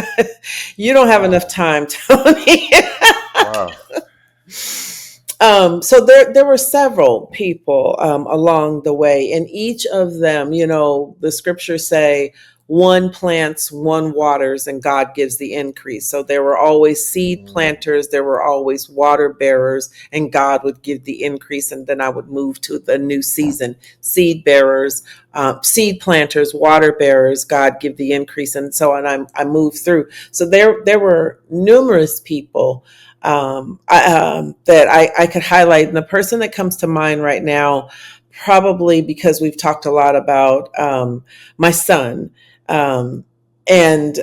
you don't have enough Wow. time, Tony. Wow. So there were several people along the way, and each of them, the scriptures say, one plants, one waters, and God gives the increase. So there were always seed Mm. planters, there were always water bearers, and God would give the increase. And then I would move to the new season: seed bearers, seed planters, water bearers, God give the increase, and so on. I moved through. So there were numerous people that I could highlight. And the person that comes to mind right now, probably because we've talked a lot about my son um, and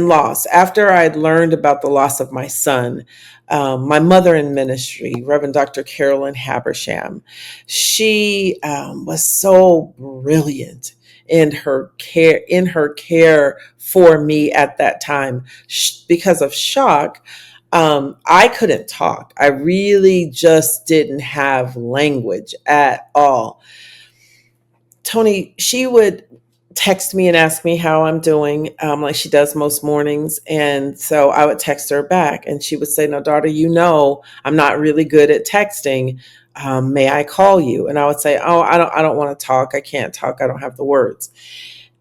loss. After I'd learned about the loss of my son, my mother in ministry, Reverend Dr. Carolyn Habersham, she was so brilliant in her care for me at that time. Because of shock, I couldn't talk. I really just didn't have language at all. Tony, she would text me and ask me how I'm doing, like she does most mornings. And so I would text her back, and she would say, "No, daughter, I'm not really good at texting. May I call you?" And I would say, "Oh, I don't want to talk. I can't talk. I don't have the words."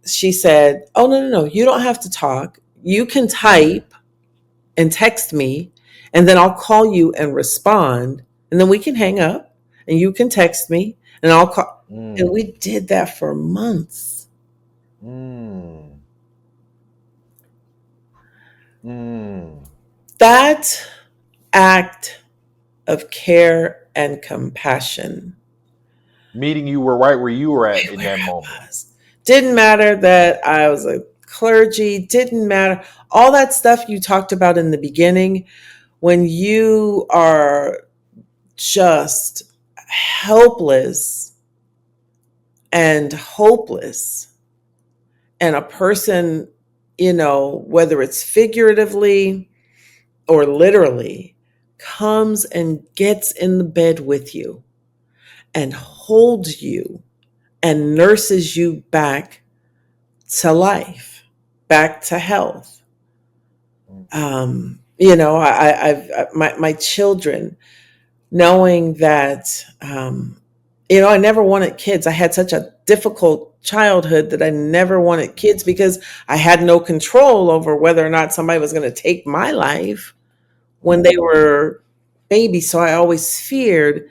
She said, "Oh, no, no, no. You don't have to talk. You can type and text me, and then I'll call you and respond, and then we can hang up, and you can text me, and I'll call." And Mm. we did that for months. Mm. Mm. That act of care and compassion, Meeting you were right where you were at right in where that I moment. was, didn't matter that I was a clergy, didn't matter. All that stuff you talked about in the beginning, when you are just helpless and hopeless, and a person, whether it's figuratively or literally, comes and gets in the bed with you and holds you and nurses you back to life, back to health. Mm. My children, knowing that, I never wanted kids. I had such a difficult childhood that I never wanted kids because I had no control over whether or not somebody was going to take my life when they Mm. were babies. So I always feared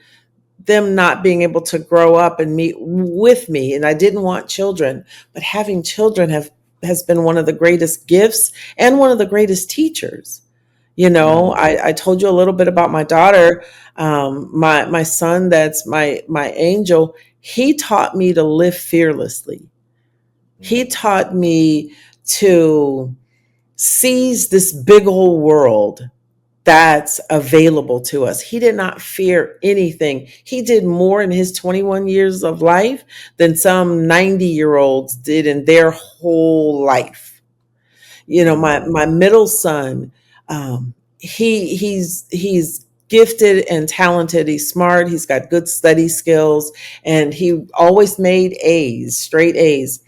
them not being able to grow up and meet with me. And I didn't want children, but having children has been one of the greatest gifts and one of the greatest teachers. Mm. I told you a little bit about my daughter. My son, that's my angel. He taught me to live fearlessly. He Mm. taught me to seize this big old world that's available to us. He did not fear anything. He did more in his 21 years of life than some 90-year-olds did in their whole life. My Mm. middle son, he's gifted and talented. He's smart. He's got good study skills, and he always made A's, straight A's,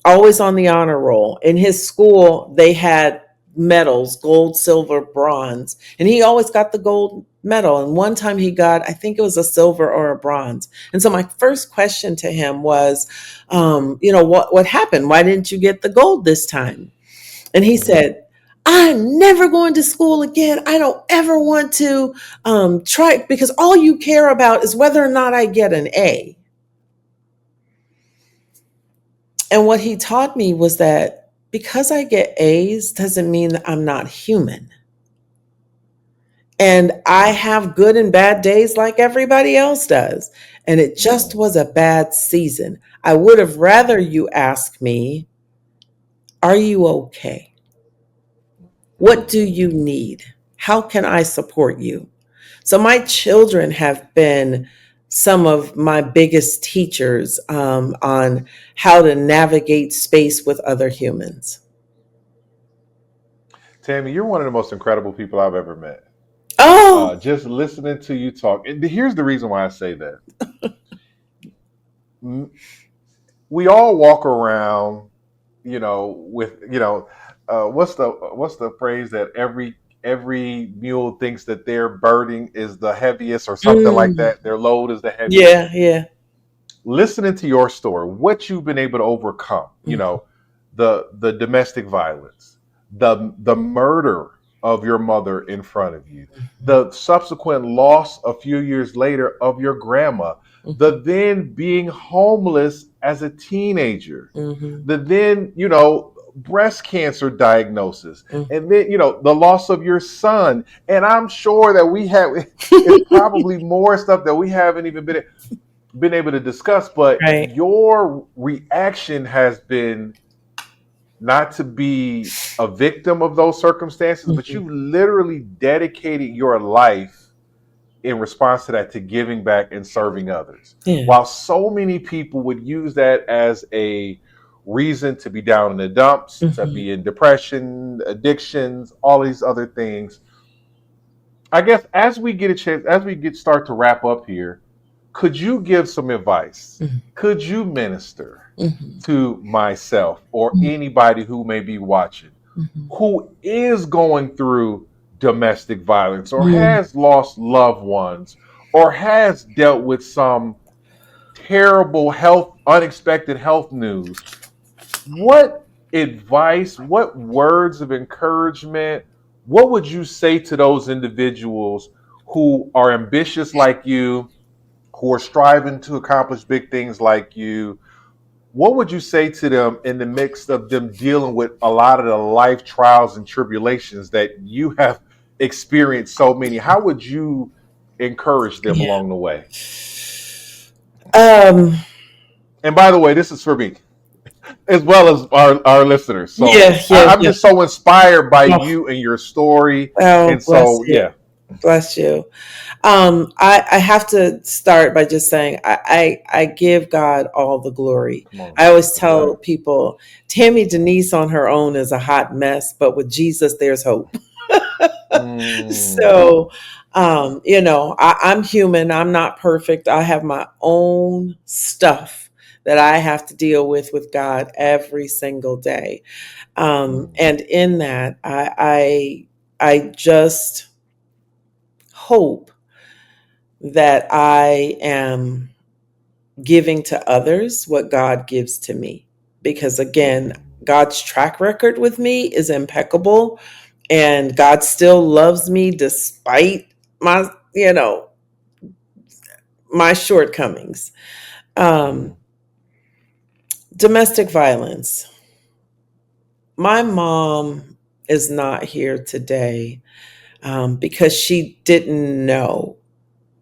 always on the honor roll. In his school, they had medals: gold, silver, bronze, and he always got the gold medal. And one time he got, I think it was a silver or a bronze. And so my first question to him was, what happened? Why didn't you get the gold this time? And he Mm. said, "I'm never going to school again. I don't ever want to try, because all you care about is whether or not I get an A." And what he taught me was that because I get A's doesn't mean that I'm not human. And I Mm. have good and bad days like everybody else does. And it just Mm. was a bad season. I would have rather you ask me, "Are you okay? What do Mm. you need? How can I support you?" So my children have been some of my biggest teachers on how to navigate space with other humans. Tammie, you're one of the most incredible people I've ever met. Oh, Just listening to you talk, and here's the reason why I say that. We all walk around, with what's the phrase that every mule thinks that their burden is the heaviest, or something like mm, that. Their load is the heaviest. yeah, yeah. Listening to your story, what you've been able to overcome, the domestic violence, the murder of your mother in front of you, the subsequent loss a few years later of your grandma, the then being homeless as a teenager, Mm-hmm. the then, breast cancer diagnosis, and Mm-hmm. then, the loss of your son. And I'm sure that we have, it's probably more stuff that we haven't even been able to discuss, but Right. your reaction has been not to be a victim of those circumstances, but Mm-hmm. you literally dedicated your life in response to that, to giving back and serving others. Yeah. While so many people would use that as a reason to be down in the dumps, to Mm-hmm. be in depression, addictions, all these other things. I guess as we get a chance, as we get start to wrap up here, could you give some advice? Could you minister Mm-hmm. to myself or anybody who may be watching, Mm-hmm. who is going through domestic violence, or Mm-hmm. has lost loved ones, or has dealt with some terrible health, unexpected health news? What advice, what words of encouragement, what would you say to those individuals who are ambitious like you, who are striving to accomplish big things like you? What would you say to them in the midst of them dealing with a lot of the life trials and tribulations that you have experienced so many? How would you encourage them Yeah. along the way? Um, And by the way, this is for me as well as our listeners. So yeah, yeah, I'm yeah. just so inspired by Oh, you and your story. oh, And bless so, you. yeah, Bless you. I have to start by just saying I give God all the glory. come on. I always That's right. tell people Tammie Denyse on her own is a hot mess, but with Jesus, there's hope. Mm, So, I'm human. I'm not perfect. I have my own stuff that I have to deal with God every single day. mm, And in that, I just hope that I am giving to others what God gives to me. Because again, mm, God's track record with me is impeccable, and God still loves me despite my, my shortcomings. Um, mm, Domestic violence. My mom is not here today because she didn't know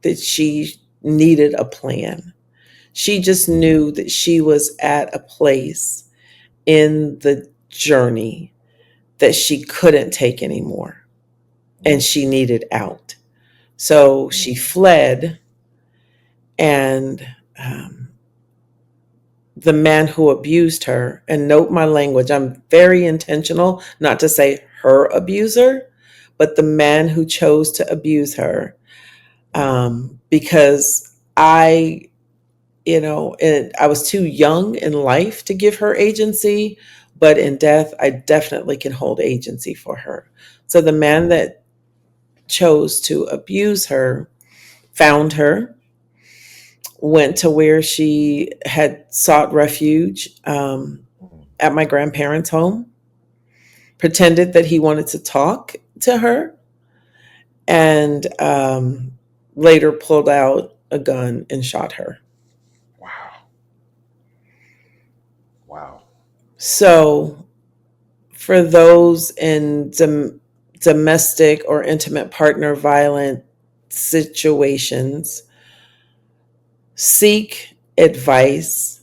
that she needed a plan. She just knew that she was at a place in the journey that she couldn't take anymore and mm, she needed out. So she mm, fled, and um, the man who abused her, and note my language, I'm very intentional not to say her abuser, but the man who chose to abuse her, mm, because I was too young in life to give her agency, but in death, I definitely can hold agency for her. So the man mm, that chose to abuse her found her, went to where she had sought refuge mm. at my grandparents' home, pretended that he wanted to talk to her, and later pulled out a gun and shot her. Wow. Wow. So for those in domestic or intimate partner violent situations, seek advice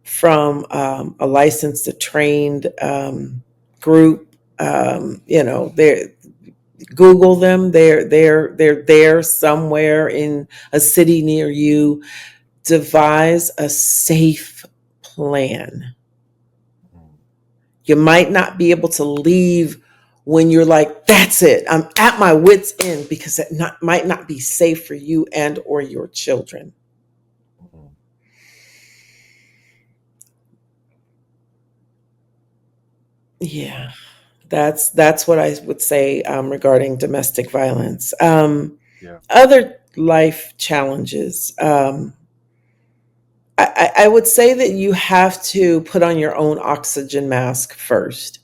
from a licensed, trained group. There. Google them. They're there somewhere in a city near you. Devise a safe plan. Mm. You might not be able to leave when you're like, that's it, I'm at my wits end, because might not be safe for you and or your children. Mm. Yeah, Wow. that's what I would say regarding domestic violence. Yeah. Other life challenges. I would say that you have to put on your own oxygen mask first.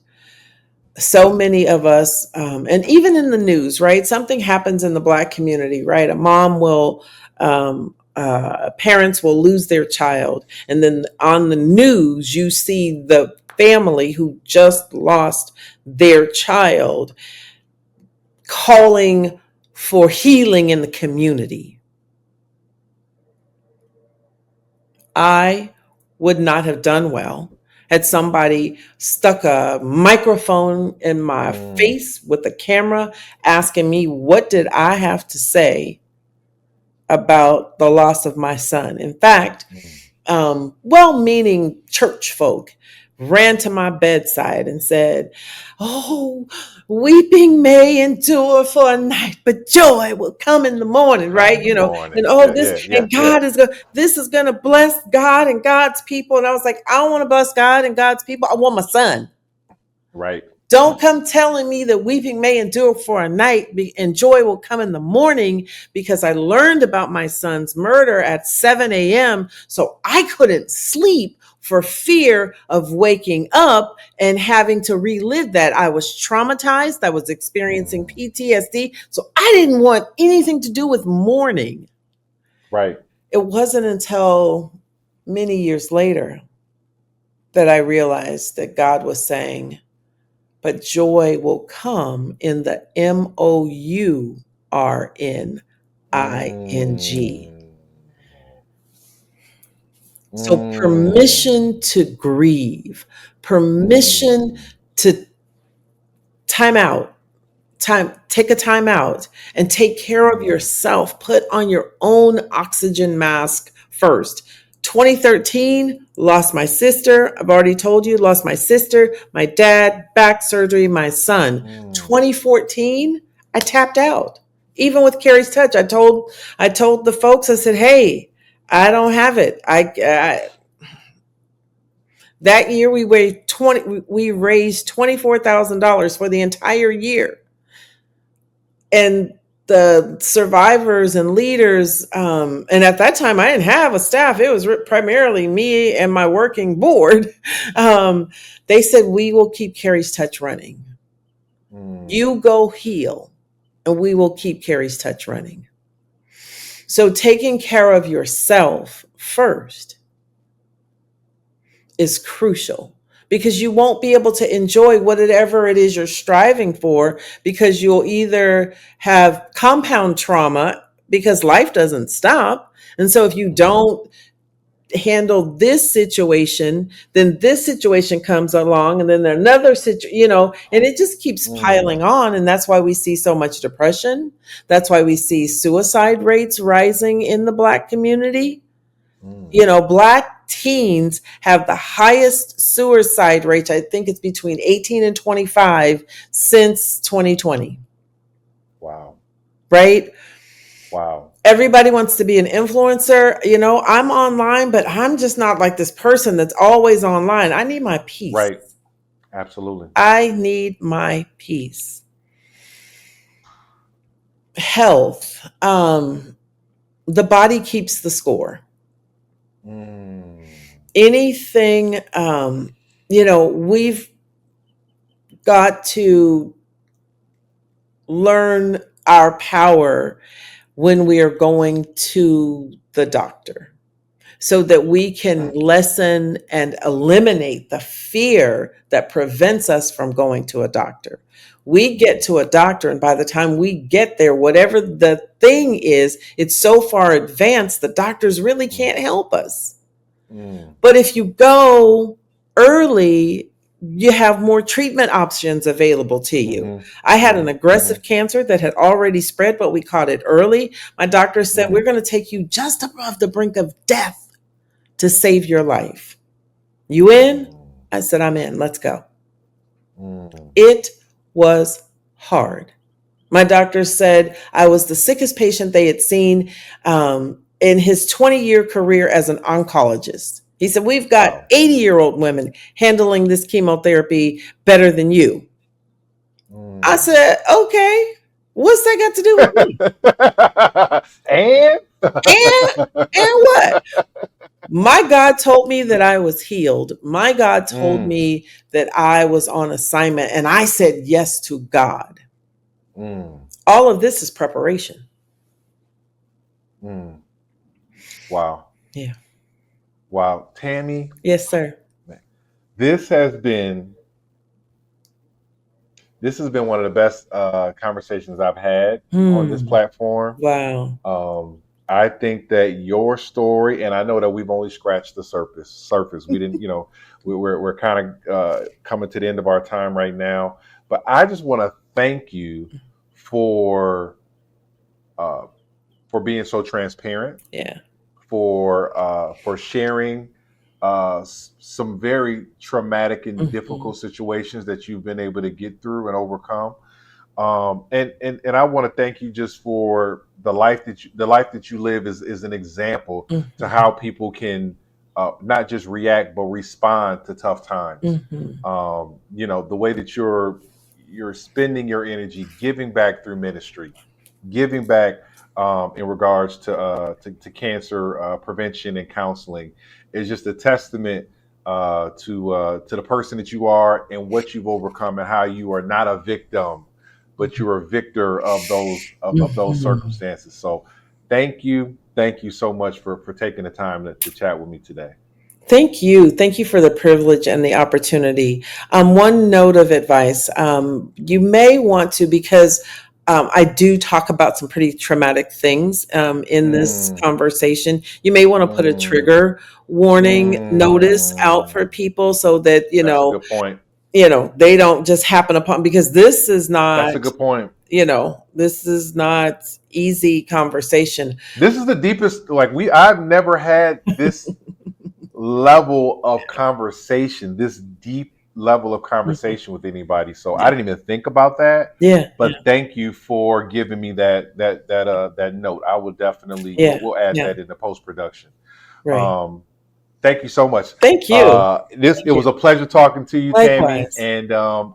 So many of us, and even in the news, right? Something happens in the Black community, right? A mom will, parents will lose their child. And then on the news, you see the family who just lost their child calling for healing in the community. I would not have done well had somebody stuck a microphone in my Mm. face with a camera asking me what did I have to say about the loss of my son. In fact, Mm. well-meaning church folk ran to my bedside and said, "Oh, weeping may endure for a night, but joy will come in the morning," Come right? in the And morning. oh, Yeah, this yeah, yeah, and yeah. God is going. This is going to bless God and God's people. And I was like, I don't want to bless God and God's people. I want my son. Right. Don't come telling me that weeping may endure for a night and joy will come in the morning, because I learned about my son's murder at 7 a.m. So I couldn't sleep for fear of waking up and having to relive that. I was traumatized. I was experiencing Mm. PTSD. So I didn't want anything to do with mourning. Right. It wasn't until many years later that I realized that God was saying, but joy will come in the MOURNING. Mm. So Mm. permission to grieve, permission Mm. to time out, take a time out and take care of Mm. yourself. Put on your own oxygen mask first. 2013, lost my sister. I've already told you, lost my sister, my dad, back surgery, my son. Mm. 2014, I tapped out. Even with Carrie's touch, I told the folks, I said, "Hey, I don't have it. I that year we raised $24,000 for the entire year." And the survivors and leaders, and at that time I didn't have a staff, it was primarily me and my working board. um, they said, "We will keep Carrie's touch running. Mm. You go heal and we will keep Carrie's touch running." So taking care of yourself first is crucial, because you won't be able to enjoy whatever it is you're striving for, because you'll either have compound trauma because life doesn't stop. And so if you Mm. don't handle this situation, then this situation comes along, and then another situation, and it just keeps piling Mm. on. And that's why we see so much depression. That's why we see suicide rates rising in the Black community. Mm. Black teens have the highest suicide rates. I think it's between 18 and 25 since 2020, Wow. right? Wow. Everybody wants to be an influencer. I'm online, but I'm just not like this person that's always online. I need my peace. Right. Absolutely. I need my peace. Health. The body keeps the score. Mm. Anything, we've got to learn our power when we are going to the doctor, so that we can lessen and eliminate the fear that prevents us from going to a doctor. We get Mm. to a doctor, and by the time we get there, whatever the thing is, it's so far advanced, the doctors really Mm. can't help us. Mm. But if you go early, you have more treatment options available to you. Mm-hmm. I had an Mm-hmm. aggressive cancer that had already spread, but we caught it early. My doctor said, Mm-hmm. we're going to take you just above the brink of death to save your life. You in? I said, I'm in. Let's go. Mm-hmm. It was hard. My doctor said I was the sickest patient they had seen in his 20-year career as an oncologist. He said, we've got Wow. 80-year-old women handling this chemotherapy better than you. I Mm. said, okay, what's that got to do with me? And And what? My God told me that I was healed. My God told mm, me that I was on assignment, and I said yes to God. mm, All of this is preparation. mm. Wow. Yeah. Wow. Tammie, Yes, sir. this has been one of the best conversations I've had on this Hmm. platform. Wow. I think that your story, and I know that we've only scratched the surface. We didn't, we're kind of coming to the end of our time right now. But I just want to thank you for uh, being so transparent, Yeah. for sharing some very traumatic and Hmm. difficult situations that you've been able to get through and overcome. And I want to thank you just for the life that you live is an example to Hmm. how people can not just react but respond to tough times. Hmm. The way that you're spending your energy, giving back through ministry, giving back in regards to cancer prevention and counseling is just a testament to the person that you are and what you've overcome and how you are not a victim, but you're a victor of those Hmm. circumstances. So thank you so much for taking the time to chat with me today. Thank you. Thank you for the privilege and the opportunity. One note of advice, you may want to, because I do talk about some pretty traumatic things in this Mm, conversation. You may want to put a mm, trigger warning notice out mm. for people so that, That's a good point. they don't just happen upon, because this is That's not, a good point. this is not easy conversation. This is the deepest, I've never had this level of conversation, this deep level of Mhm. conversation with anybody. So I Yeah. didn't even think about that. Yeah. Yeah. But thank you for giving me that note. I will definitely Yeah. we'll add Yeah. that in the post production. Right. Um, Thank you so much. Thank you. It Thank you. was a pleasure talking to you, Tammie, Likewise. and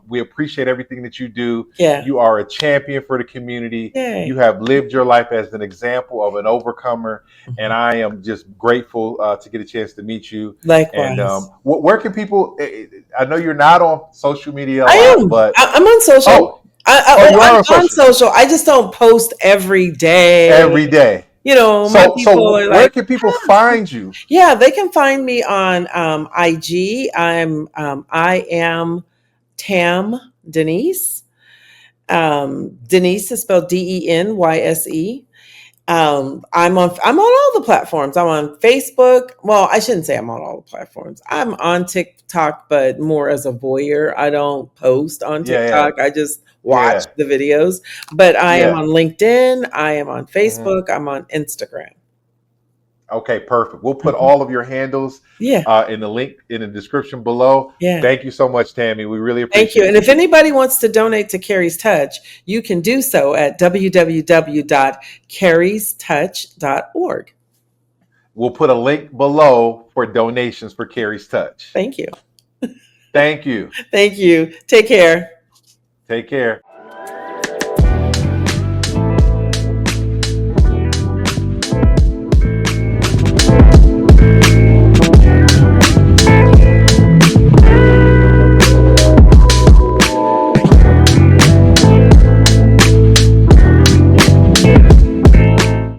we appreciate everything that you do. Yeah. You are a champion for the community. You Yay. have lived your life as an example of an overcomer, and Mhm. I am just grateful to get a chance to meet you. And Likewise. where can people? I know you're not on social media a I lot, am. but I'm on social. oh, oh, you are on I'm on social social. I just don't post every day. every day. My So people are where like, can people find you? yeah, they can find me on IG. I am Tam Denise. Denise is spelled Denyse. I'm on all the platforms. I'm on Facebook. Well, I shouldn't say I'm on all the platforms. I'm on TikTok, but more as a voyeur. I don't post on Yeah, yeah, TikTok. I just watch yeah, the videos. But I am yeah. on LinkedIn. I am on Mhm. Facebook. I'm on Instagram. Okay, perfect. We'll put Mhm. all of your handles Yeah, in the link in the description below. yeah. Thank you so much, Tammie. We really Thank you. appreciate And you. if anybody wants to donate to Carrie's Touch, you can do so at www.carriestouch.org. We'll put a link below for donations for Carrie's Touch. Thank you. Thank you. Thank you. Take care. Take care.